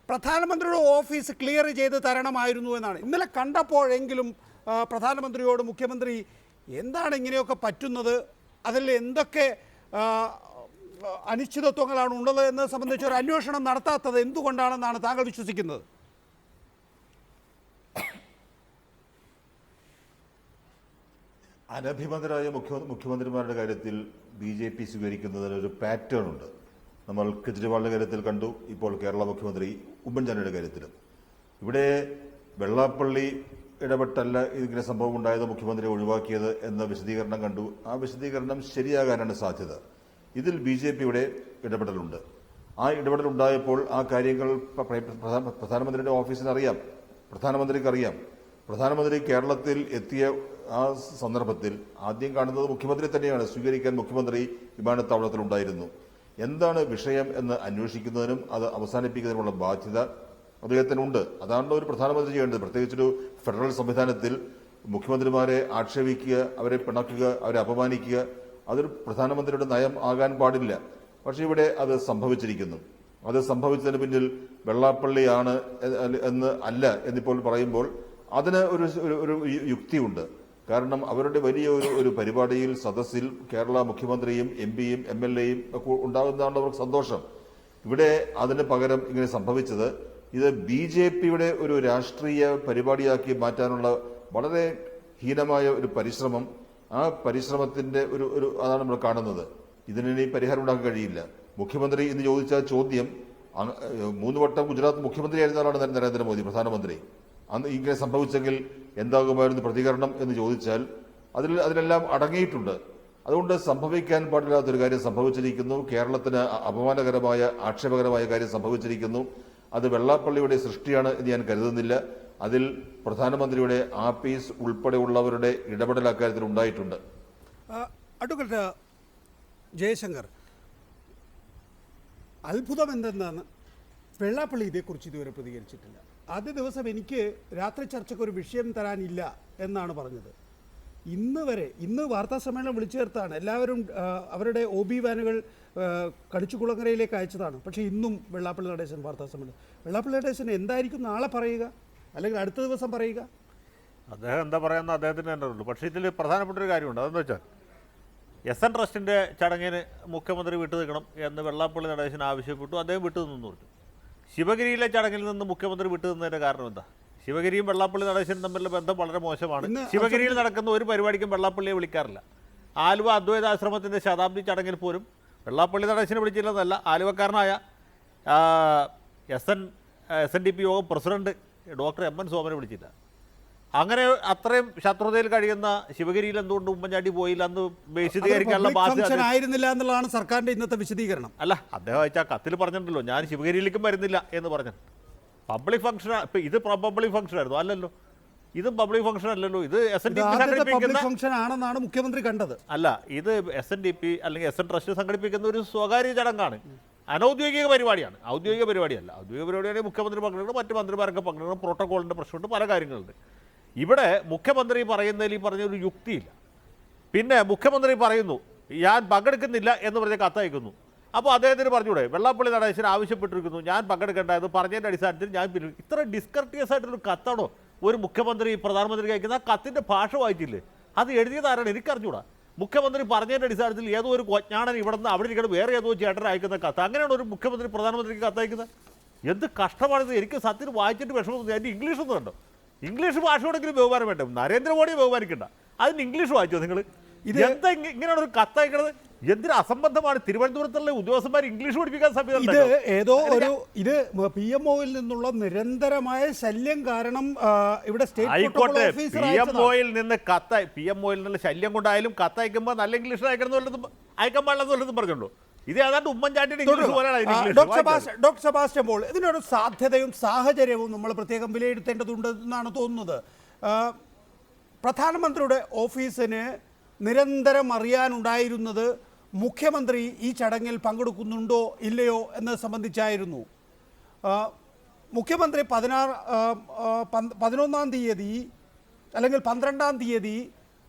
പ്രധാനമന്ത്രിയുടെ ഓഫീസ് ക്ലിയർ ചെയ്ത് തരണമായിരുന്നു എന്നാണ്. ഇന്നലെ കണ്ടപ്പോഴെങ്കിലും പ്രധാനമന്ത്രിയോട് മുഖ്യമന്ത്രി എന്താണ് ഇങ്ങനെയൊക്കെ പറ്റുന്നത്, അതിൽ എന്തൊക്കെ അനിശ്ചിതത്വങ്ങളാണ് ഉള്ളത് എന്ന് സംബന്ധിച്ച് ഒരു അന്വേഷണം നടത്താത്തത് എന്തുകൊണ്ടാണെന്നാണ് താങ്കൾ വിശ്വസിക്കുന്നത്? അനഭിമതരായ മുഖ്യമന്ത്രിമാരുടെ കാര്യത്തിൽ BJP സ്വീകരിക്കുന്നതിന് ഒരു പാറ്റേൺ ഉണ്ട്. നമ്മൾ കെജ്രിവാളിന്റെ കാര്യത്തിൽ കണ്ടു, ഇപ്പോൾ കേരള മുഖ്യമന്ത്രി ഉമ്മൻചാണ്ടിയുടെ കാര്യത്തിലും. ഇവിടെ വെള്ളാപ്പള്ളി ഇടപെട്ടല്ല ഇങ്ങനെ സംഭവം ഉണ്ടായത്, മുഖ്യമന്ത്രിയെ ഒഴിവാക്കിയത് എന്ന വിശദീകരണം കണ്ടു. ആ വിശദീകരണം ശരിയാകാനാണ് സാധ്യത. ഇതിൽ BJPയുടെ ഇടപെടലുണ്ട്. ആ ഇടപെടലുണ്ടായപ്പോൾ ആ കാര്യങ്ങൾ പ്രധാനമന്ത്രിയുടെ ഓഫീസിന് അറിയാം, പ്രധാനമന്ത്രിക്ക് അറിയാം. പ്രധാനമന്ത്രി കേരളത്തിൽ എത്തിയ ആ സന്ദർഭത്തിൽ ആദ്യം കാണുന്നത് മുഖ്യമന്ത്രി തന്നെയാണ്. സ്വീകരിക്കാൻ മുഖ്യമന്ത്രി വിമാനത്താവളത്തിലുണ്ടായിരുന്നു. എന്താണ് വിഷയം എന്ന് അന്വേഷിക്കുന്നതിനും അത് അവസാനിപ്പിക്കുന്നതിനുമുള്ള ബാധ്യത അദ്ദേഹത്തിനുണ്ട്. അതാണല്ലോ ഒരു പ്രധാനമന്ത്രി ചെയ്യേണ്ടത്. പ്രത്യേകിച്ചൊരു ഫെഡറൽ സംവിധാനത്തിൽ മുഖ്യമന്ത്രിമാരെ ആക്ഷേപിക്കുക, അവരെ പിണക്കുക, അവരെ അപമാനിക്കുക, അതൊരു പ്രധാനമന്ത്രിയുടെ നയം ആകാൻ പാടില്ല. പക്ഷേ ഇവിടെ അത് സംഭവിച്ചിരിക്കുന്നു. അത് സംഭവിച്ചതിന് പിന്നിൽ വെള്ളാപ്പള്ളിയാണ് എന്ന് അല്ല എന്നിപ്പോൾ പറയുമ്പോൾ അതിന് ഒരു യുക്തിയുണ്ട്. കാരണം അവരുടെ വലിയ ഒരു പരിപാടിയിൽ സദസ്സിൽ കേരള മുഖ്യമന്ത്രിയും MP-യും MLA-യും ഒക്കെ ഉണ്ടാകുന്നതാണ് അവർക്ക് സന്തോഷം. ഇവിടെ അതിന് പകരം ഇങ്ങനെ സംഭവിച്ചത് ഇത് BJP-യുടെ ഒരു രാഷ്ട്രീയ പരിപാടിയാക്കി മാറ്റാനുള്ള വളരെ ഹീനമായ ഒരു പരിശ്രമം. ആ പരിശ്രമത്തിന്റെ ഒരു അതാണ് നമ്മൾ കാണുന്നത്. ഇതിനി പരിഹാരം ഉണ്ടാക്കാൻ കഴിയില്ല. മുഖ്യമന്ത്രി എന്ന് ചോദിച്ച ചോദ്യം, 3 വട്ടം ഗുജറാത്ത് മുഖ്യമന്ത്രിയായിരുന്ന ആളാണ് നരേന്ദ്രമോദി, പ്രധാനമന്ത്രി. അന്ന് ഇങ്ങനെ സംഭവിച്ചെങ്കിൽ എന്താകുമായിരുന്നു പ്രതികരണം എന്ന് ചോദിച്ചാൽ അതിലെല്ലാം അടങ്ങിയിട്ടുണ്ട്. അതുകൊണ്ട് സംഭവിക്കാൻ പാടില്ലാത്തൊരു കാര്യം സംഭവിച്ചിരിക്കുന്നു. കേരളത്തിന് അപമാനകരമായ ആക്ഷേപകരമായ കാര്യം സംഭവിച്ചിരിക്കുന്നു. അത് വെള്ളാപ്പള്ളിയുടെ സൃഷ്ടിയാണ് എന്ന് ഞാൻ കരുതുന്നില്ല. അതിൽ പ്രധാനമന്ത്രിയുടെ ആഫീസ് ഉൾപ്പെടെയുള്ളവരുടെ ഇടപെടൽ അക്കാര്യത്തിൽ ഉണ്ടായിട്ടുണ്ട്. അഡ്വക്കേറ്റ് ജയശങ്കർ, അത്ഭുതം എന്തെന്നാണ് വെള്ളാപ്പള്ളി ഇതേക്കുറിച്ച് ഇതുവരെ പ്രതികരിച്ചിട്ടില്ല. ആദ്യ ദിവസം എനിക്ക് രാത്രി ചർച്ചയ്ക്ക് ഒരു വിഷയം തരാനില്ല എന്നാണ് പറഞ്ഞത്. ഇന്ന് വാർത്താ സമ്മേളനം വിളിച്ചു ചേർത്താണ്. എല്ലാവരും അവരുടെ OB വാനുകൾ കടിച്ചുകുളങ്ങരയിലേക്ക് അയച്ചതാണ്. പക്ഷേ ഇന്നും വെള്ളാപ്പള്ളി നടേശൻ വാർത്താ സമ്മേളനം. വെള്ളാപ്പള്ളി നടേശൻ എന്തായിരിക്കും നാളെ പറയുക, അല്ലെങ്കിൽ അടുത്ത ദിവസം പറയുക? അദ്ദേഹം എന്താ പറയുന്നത് അദ്ദേഹത്തിന് തന്നെ ഉള്ളൂ. പക്ഷേ ഇതിൽ പ്രധാനപ്പെട്ട ഒരു കാര്യമുണ്ട്. അതെന്ന് വെച്ചാൽ SN ട്രസ്റ്റിൻ്റെ ചടങ്ങിന് മുഖ്യമന്ത്രി വിട്ടു നിൽക്കണം എന്ന് വെള്ളാപ്പള്ളി നടേശൻ ആവശ്യപ്പെട്ടു. അദ്ദേഹം വിട്ടു നിന്നു പറഞ്ഞു. ശിവഗിരിയിലെ ചടങ്ങിൽ നിന്ന് മുഖ്യമന്ത്രി വിട്ടു നിന്നതിൻ്റെ കാരണം എന്താ? ശിവഗിരിയും വെള്ളാപ്പള്ളി നടേശനും തമ്മിലുള്ള ബന്ധം വളരെ മോശമാണ്. ശിവഗിരിയിൽ നടക്കുന്ന ഒരു പരിപാടിക്കും വെള്ളാപ്പള്ളിയെ വിളിക്കാറില്ല. ആലുവ അദ്വൈതാശ്രമത്തിൻ്റെ ശതാബ്ദി ചടങ്ങിൽ പോലും വെള്ളാപ്പള്ളി നടേശനെ വിളിച്ചില്ലെന്നല്ല, ആലുവക്കാരനായ SNDP യോഗം പ്രസിഡന്റ് ഡോക്ടർ MN സോമനെ വിളിച്ചില്ല. അങ്ങനെ അത്രയും ശത്രുതയിൽ കഴിയുന്ന ശിവഗിരിയിൽ എന്തുകൊണ്ട് ഉമ്മൻചാണ്ടി പോയില്ല എന്ന് വിശദീകരിക്കാനുള്ള ബാധ്യത ആയിരുന്നില്ല എന്നുള്ളതാണ് സർക്കാരിന്റെ ഇന്നത്തെ വിശദീകരണം. അല്ല, അദ്ദേഹം അയച്ച കത്തിൽ പറഞ്ഞിട്ടുണ്ടല്ലോ, ഞാൻ ശിവഗിരിയിലേക്കും വരുന്നില്ല എന്ന് പറഞ്ഞു. പബ്ലിക് ഫംഗ്ഷൻ, ഇപ്പം ഇത് പബ്ലിക് ഫംഗ്ഷൻ ആയിരുന്നു അല്ലല്ലോ, ഇതും പബ്ലിക് ഫംഗ്ഷൻ അല്ലല്ലോ. ഇത് SNDP സംഘടിപ്പിക്കുന്ന ഫംഗ്ഷൻ ആണെന്നാണ് മുഖ്യമന്ത്രി കണ്ടത്. അല്ല, ഇത് SNDP അല്ലെങ്കിൽ SN ട്രസ്റ്റ് സംഘടിപ്പിക്കുന്ന ഒരു സ്വകാര്യ ചടങ്ങാണ്, അനൗദ്യോഗിക പരിപാടിയാണ്, ഔദ്യോഗിക പരിപാടിയല്ല. ഔദ്യോഗിക പരിപാടിയാണെങ്കിൽ മുഖ്യമന്ത്രി പങ്കെടുക്കണം, മറ്റ് മന്ത്രിമാരൊക്കെ പങ്കെടുക്കണം, പ്രോട്ടോകോളിൻ്റെ പ്രശ്നമുണ്ട്, പല കാര്യങ്ങളുണ്ട്. ഇവിടെ മുഖ്യമന്ത്രി പറയുന്നതിൽ ഈ പറഞ്ഞൊരു യുക്തിയില്ല. പിന്നെ മുഖ്യമന്ത്രി പറയുന്നു ഞാൻ പങ്കെടുക്കുന്നില്ല എന്ന് പറഞ്ഞ് കത്തയക്കുന്നു. അപ്പോൾ അദ്ദേഹത്തിന് പറഞ്ഞൂടെ, വെള്ളാപ്പള്ളി നടേശൻ ആവശ്യപ്പെട്ടിരിക്കുന്നു, ഞാൻ പങ്കെടുക്കേണ്ടത് പറഞ്ഞതിൻ്റെ അടിസ്ഥാനത്തിൽ ഞാൻ പിരിക്കും. ഇത്ര ഡിസ്കർട്ടിയസ് ആയിട്ടൊരു കത്താണോ ഒരു മുഖ്യമന്ത്രി പ്രധാനമന്ത്രിക്ക് അയക്കുന്ന? ആ കത്തിൻ്റെ ഭാഷ വായിച്ചില്ലേ? അത് എഴുതിയതാരാണ് എനിക്കറിഞ്ഞൂടാ. മുഖ്യമന്ത്രി പറഞ്ഞതിൻ്റെ അടിസ്ഥാനത്തിൽ ഏതോ ഒരു കൊഞ്ഞാണൻ ഇവിടെ നിന്ന് അവിടെ ഇരിക്കണം വേറെ ഏതോ ചേട്ടൻ അയക്കുന്ന കത്ത്. അങ്ങനെയാണ് ഒരു മുഖ്യമന്ത്രി പ്രധാനമന്ത്രിക്ക് കത്തയക്കുന്നത്? എന്ത് കഷ്ടമാണിത്. എനിക്ക് സത്യത്തിൽ വായിച്ചിട്ട് വിഷമം. എൻ്റെ ഇംഗ്ലീഷ് ഒന്നും കണ്ടോ? ഇംഗ്ലീഷ് ഭാഷയോടെങ്കിലും ബഹുമാനം വേണ്ട. നരേന്ദ്രമോദിയെ ബഹുമാനിക്കണ്ട, അതിന് ഇംഗ്ലീഷ് വായിച്ചോ നിങ്ങൾ? എന്താ ഇങ്ങനെയാണ് ഒരു കത്തയക്കണത്? എന്തൊരു അസംബന്ധമാണ്. തിരുവനന്തപുരത്തുള്ള ഉദ്യോഗസ്ഥന്മാർ ഇംഗ്ലീഷ് പഠിപ്പിക്കാൻ സംവിധാനം. ഇത് PMOയിൽ നിന്നുള്ള നിരന്തരമായ ശല്യം കാരണം ഇവിടെ ആയിക്കോട്ടെ, PMOയിൽ നിന്ന് PMOയിൽ നിന്നുള്ള ശല്യം കൊണ്ടായാലും കത്തയക്കുമ്പോൾ നല്ല ഇംഗ്ലീഷ് അയക്കാൻ പാടില്ലെന്നുള്ളതും പറഞ്ഞുള്ളൂ. ഇത് ഏതാണ്ട് ഉമ്മൻചാണ്ടിയുടെ ഇംഗ്ലീഷ് പോലെയാണ്. ഡോക്ടർ സെബാസ്റ്റ്യൻ പോൾ, ഇതിനൊരു സാധ്യതയും സാഹചര്യവും നമ്മൾ പ്രത്യേകം വിലയിരുത്തേണ്ടതുണ്ട് എന്നാണ് തോന്നുന്നത്. പ്രധാനമന്ത്രിയുടെ ഓഫീസിന് നിരന്തരം അറിയാനുണ്ടായിരുന്നത് മുഖ്യമന്ത്രി ഈ ചടങ്ങിൽ പങ്കെടുക്കുന്നുണ്ടോ ഇല്ലയോ എന്നത് സംബന്ധിച്ചായിരുന്നു. മുഖ്യമന്ത്രി 11-ാം തീയതി അല്ലെങ്കിൽ 12-ാം തീയതി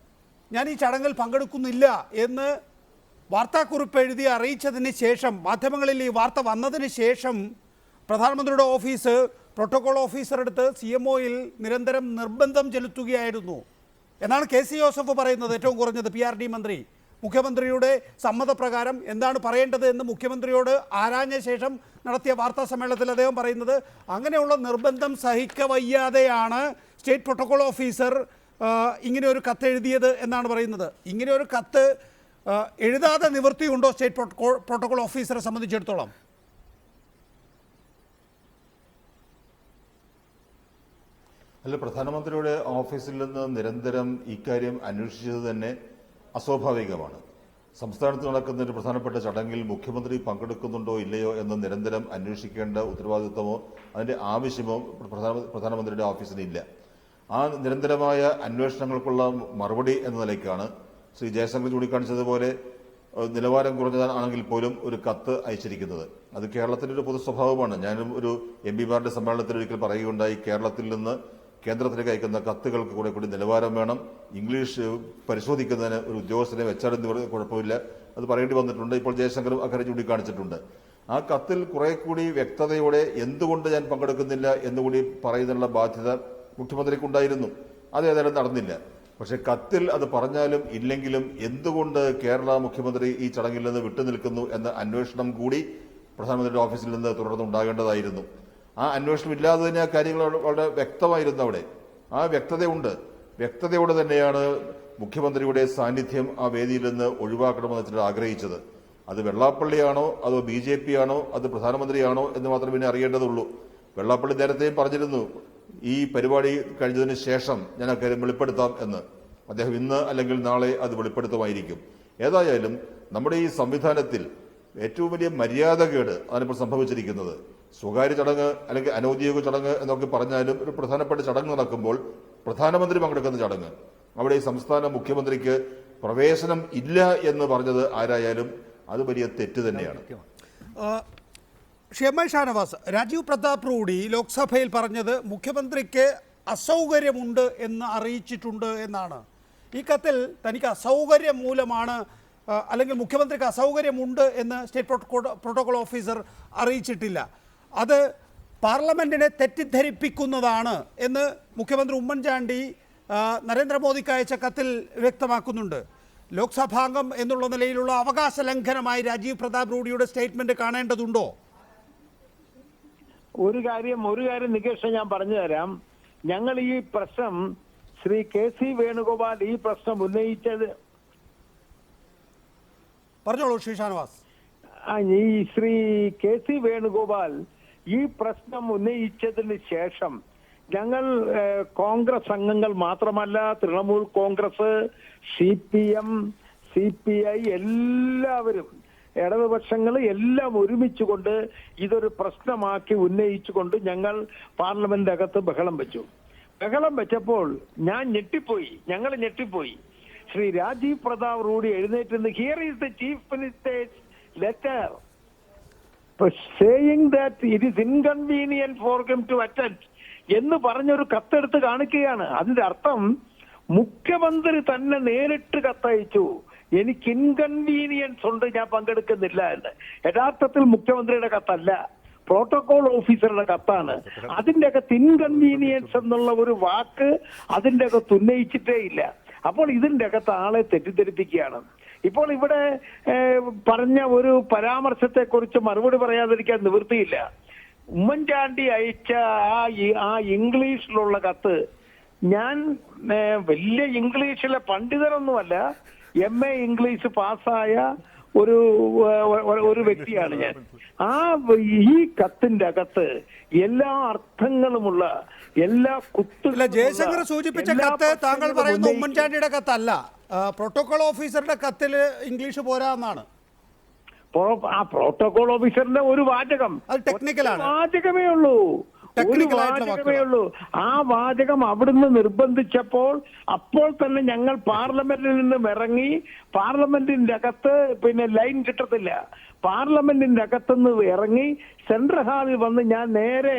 ഞാൻ ഈ ചടങ്ങിൽ പങ്കെടുക്കുന്നില്ല എന്ന് വാർത്താക്കുറിപ്പ് എഴുതി അറിയിച്ചതിന് ശേഷം, മാധ്യമങ്ങളിൽ ഈ വാർത്ത വന്നതിന് ശേഷം പ്രധാനമന്ത്രിയുടെ ഓഫീസ് പ്രോട്ടോകോൾ ഓഫീസറെടുത്ത് CMOയിൽ നിരന്തരം നിർബന്ധം ചെലുത്തുകയായിരുന്നു എന്നാണ് KC ജോസഫ് പറയുന്നത്. ഏറ്റവും കുറഞ്ഞത് PRD മന്ത്രി മുഖ്യമന്ത്രിയുടെ സമ്മതപ്രകാരം എന്താണ് പറയേണ്ടത് എന്ന് മുഖ്യമന്ത്രിയോട് ആരാഞ്ഞ ശേഷം നടത്തിയ വാർത്താ സമ്മേളനത്തിൽ അദ്ദേഹം പറയുന്നത് അങ്ങനെയുള്ള നിർബന്ധം സഹിക്കവയ്യാതെയാണ് സ്റ്റേറ്റ് പ്രോട്ടോകോൾ ഓഫീസർ ഇങ്ങനെ ഒരു കത്ത് എഴുതിയത് എന്നാണ് പറയുന്നത്. ഇങ്ങനെ ഒരു കത്ത് എഴുതാതെ നിവൃത്തിയുണ്ടോ സ്റ്റേറ്റ് പ്രോട്ടോകോൾ ഓഫീസറെ സംബന്ധിച്ചിടത്തോളം? അല്ല, പ്രധാനമന്ത്രിയുടെ ഓഫീസിൽ നിന്ന് നിരന്തരം ഇക്കാര്യം അന്വേഷിച്ചത് തന്നെ അസ്വാഭാവികമാണ്. സംസ്ഥാനത്ത് നടക്കുന്ന ഒരു പ്രധാനപ്പെട്ട ചടങ്ങിൽ മുഖ്യമന്ത്രി പങ്കെടുക്കുന്നുണ്ടോ ഇല്ലയോ എന്ന് നിരന്തരം അന്വേഷിക്കേണ്ട ഉത്തരവാദിത്വമോ അതിൻ്റെ ആവശ്യമോ പ്രധാനമന്ത്രിയുടെ ഓഫീസിന് ഇല്ല. ആ നിരന്തരമായ അന്വേഷണങ്ങൾക്കുള്ള മറുപടി എന്ന നിലയ്ക്കാണ് ശ്രീ ജയശങ്കർ ചൂണ്ടിക്കാണിച്ചതുപോലെ നിലവാരം കുറഞ്ഞതാണെങ്കിൽ പോലും ഒരു കത്ത് അയച്ചിരിക്കുന്നത്. അത് കേരളത്തിൻ്റെ ഒരു പൊതു സ്വഭാവമാണ്. ഞാനും ഒരു MP-മാരുടെ സമ്മേളനത്തിൽ ഒരിക്കൽ പറയുകയുണ്ടായി, കേരളത്തിൽ നിന്ന് കേന്ദ്രത്തിലേക്ക് അയക്കുന്ന കത്തുകൾക്ക് കൂടി നിലവാരം വേണം. ഇംഗ്ലീഷ് പരിശോധിക്കുന്നതിന് ഒരു ഉദ്യോഗസ്ഥനെ വെച്ചാലെന്ന് കുഴപ്പമില്ല, അത് പറയേണ്ടി വന്നിട്ടുണ്ട്. ഇപ്പോൾ ജയശങ്കറും അക്കാര്യം ചൂണ്ടിക്കാണിച്ചിട്ടുണ്ട്. ആ കത്തിൽ കുറെ കൂടി വ്യക്തതയോടെ എന്തുകൊണ്ട് ഞാൻ പങ്കെടുക്കുന്നില്ല എന്നുകൂടി പറയുന്നതിനുള്ള ബാധ്യത മുഖ്യമന്ത്രിക്കുണ്ടായിരുന്നു. അത് ഏതായാലും നടന്നില്ല. പക്ഷെ കത്തിൽ അത് പറഞ്ഞാലും ഇല്ലെങ്കിലും എന്തുകൊണ്ട് കേരള മുഖ്യമന്ത്രി ഈ ചടങ്ങിൽ നിന്ന് വിട്ടുനിൽക്കുന്നു എന്ന അന്വേഷണം കൂടി പ്രധാനമന്ത്രിയുടെ ഓഫീസിൽ നിന്ന് തുടർന്നുണ്ടാകേണ്ടതായിരുന്നു. ആ അന്വേഷണം ഇല്ലാതെ തന്നെ ആ കാര്യങ്ങൾ വളരെ വ്യക്തമായിരുന്നു. അവിടെ ആ വ്യക്തതയോടെ തന്നെയാണ് മുഖ്യമന്ത്രിയുടെ സാന്നിധ്യം ആ വേദിയിൽ നിന്ന് ഒഴിവാക്കണമെന്ന് ചിലർ ആഗ്രഹിച്ചത്. അത് വെള്ളാപ്പള്ളിയാണോ അതോ BJP ആണോ അത് പ്രധാനമന്ത്രിയാണോ എന്ന് മാത്രമേ പിന്നെ അറിയേണ്ടതുള്ളൂ. വെള്ളാപ്പള്ളി നേരത്തെയും പറഞ്ഞിരുന്നു ഈ പരിപാടി കഴിഞ്ഞതിന് ശേഷം ഞാൻ അക്കാര്യം വെളിപ്പെടുത്താം എന്ന്. അദ്ദേഹം ഇന്ന് അല്ലെങ്കിൽ നാളെ അത് വെളിപ്പെടുത്തുമായിരിക്കും. ഏതായാലും നമ്മുടെ ഈ സംവിധാനത്തിൽ ഏറ്റവും വലിയ മര്യാദകേട് അതിനിപ്പോൾ സംഭവിച്ചിരിക്കുന്നത്. സ്വകാര്യ ചടങ്ങ് അല്ലെങ്കിൽ അനൌദ്യോഗിക ചടങ്ങ് എന്നൊക്കെ പറഞ്ഞാലും ഒരു പ്രധാനപ്പെട്ട ചടങ്ങ് നടക്കുമ്പോൾ പ്രധാനമന്ത്രി പങ്കെടുക്കുന്ന ചടങ്ങ് അവിടെ ഈ സംസ്ഥാന മുഖ്യമന്ത്രിക്ക് പ്രവേശനം ഇല്ല എന്ന് പറഞ്ഞത് ആരായാലും അത് വലിയ തെറ്റ് തന്നെയാണ്. ഷെമൈ ഷാനവാസ്, രാജീവ് പ്രതാപ് റൂഡി ലോക്സഭയിൽ പറഞ്ഞത് മുഖ്യമന്ത്രിക്ക് അസൗകര്യമുണ്ട് എന്ന് അറിയിച്ചിട്ടുണ്ട് എന്നാണ്. ഈ കത്തിൽ തനിക്ക് അസൗകര്യം മൂലമാണ് അല്ലെങ്കിൽ മുഖ്യമന്ത്രിക്ക് അസൗകര്യമുണ്ട് എന്ന് സ്റ്റേറ്റ് പ്രോട്ടോകോൾ ഓഫീസർ അറിയിച്ചിട്ടില്ല. അത് പാർലമെൻറ്റിനെ തെറ്റിദ്ധരിപ്പിക്കുന്നതാണ് എന്ന് മുഖ്യമന്ത്രി ഉമ്മൻചാണ്ടി നരേന്ദ്രമോദിക്ക് അയച്ച കത്തിൽ വ്യക്തമാക്കുന്നുണ്ട്. ലോക്സഭാംഗം എന്നുള്ള നിലയിലുള്ള അവകാശ ലംഘനമായി രാജീവ് പ്രതാപ് റൂഡിയുടെ സ്റ്റേറ്റ്മെന്റ് കാണേണ്ടതുണ്ടോ? ഒരു കാര്യം നികേഷ് ഞാൻ പറഞ്ഞു തരാം. ഞങ്ങൾ ഈ പ്രശ്നം ശ്രീ KC വേണുഗോപാൽ ഈ പ്രശ്നം ഉന്നയിച്ചത് പറഞ്ഞോളൂ ശ്രീ ഷാനവാസ്. ഈ ശ്രീ KC വേണുഗോപാൽ ഈ പ്രശ്നം ഉന്നയിച്ചതിന് ശേഷം ഞങ്ങൾ കോൺഗ്രസ് അംഗങ്ങൾ മാത്രമല്ല തൃണമൂൽ കോൺഗ്രസ്, CPM, CPI എല്ലാവരും ഇടതുപക്ഷങ്ങൾ എല്ലാം ഒരുമിച്ചുകൊണ്ട് ഇതൊരു പ്രശ്നമാക്കി ഉന്നയിച്ചുകൊണ്ട് ഞങ്ങൾ പാർലമെന്റ് അകത്ത് ബഹളം വെച്ചപ്പോൾ ഞങ്ങൾ ഞെട്ടിപ്പോയി. ശ്രീ രാജീവ് പ്രതാപ് റൂഡി എഴുന്നേറ്റ് here is the chief minister's letter saying that it is inconvenient for him to attend എന്ന് പറഞ്ഞൊരു കത്തെടുത്ത് കാണിക്കുകയാണ്. അതിന്റെ അർത്ഥം മുഖ്യമന്ത്രി തന്നെ നേരിട്ട് കത്തയച്ചു, എനിക്ക് ഇൻകൺവീനിയൻസ് ഉണ്ട്, ഞാൻ പങ്കെടുക്കുന്നില്ല എന്ന്. യഥാർത്ഥത്തിൽ മുഖ്യമന്ത്രിയുടെ കത്തല്ല, പ്രോട്ടോകോൾ ഓഫീസറുടെ കത്താണ്. അതിന്റെ അകത്ത് ഇൻകൺവീനിയൻസ് എന്നുള്ള ഒരു വാക്ക് അതിന്റെ അകത്ത് ഉന്നയിച്ചിട്ടേ ഇല്ല. അപ്പോൾ ഇതിന്റെ അകത്ത് ആളെ തെറ്റിദ്ധരിപ്പിക്കുകയാണ്. ഇപ്പോൾ ഇവിടെ പറഞ്ഞ ഒരു പരാമർശത്തെ കുറിച്ച് മറുപടി പറയാതിരിക്കാൻ നിവൃത്തിയില്ല. ഉമ്മൻചാണ്ടി അയച്ച ആ ഇംഗ്ലീഷിലുള്ള കത്ത്, ഞാൻ വലിയ ഇംഗ്ലീഷിലെ പണ്ഡിതനൊന്നുമല്ല, MA ഇംഗ്ലീഷ് പാസ്സായ ഒരു വ്യക്തിയാണ് ഞാൻ. ഈ കത്തിന്റെ അകത്ത് എല്ലാ അർത്ഥങ്ങളുമുള്ള എല്ലാ ജയശങ്കർ സൂചിപ്പിച്ച കത്ത് താങ്കൾ പറയുന്ന ഉമ്മൻചാണ്ടിയുടെ കത്തല്ല, പ്രോട്ടോകോൾ ഓഫീസറുടെ കത്തിൽ ഇംഗ്ലീഷ് പോരാ എന്നാണ്. ആ പ്രോട്ടോകോൾ ഓഫീസറിന്റെ ഒരു വാചകം, അത് ടെക്നിക്കലാണ്, വാചകമേ ഉള്ളൂ. ആ വാചകം അവിടുന്ന് നിർബന്ധിച്ചപ്പോൾ അപ്പോൾ തന്നെ ഞങ്ങൾ പാർലമെന്റിൽ നിന്നും ഇറങ്ങി. പാർലമെന്റിന്റെ അകത്ത് ലൈൻ കിട്ടത്തില്ല. പാർലമെന്റിന്റെ അകത്തുനിന്ന് ഇറങ്ങി സെൻട്രൽ ഹാളിൽ വന്ന് ഞാൻ നേരെ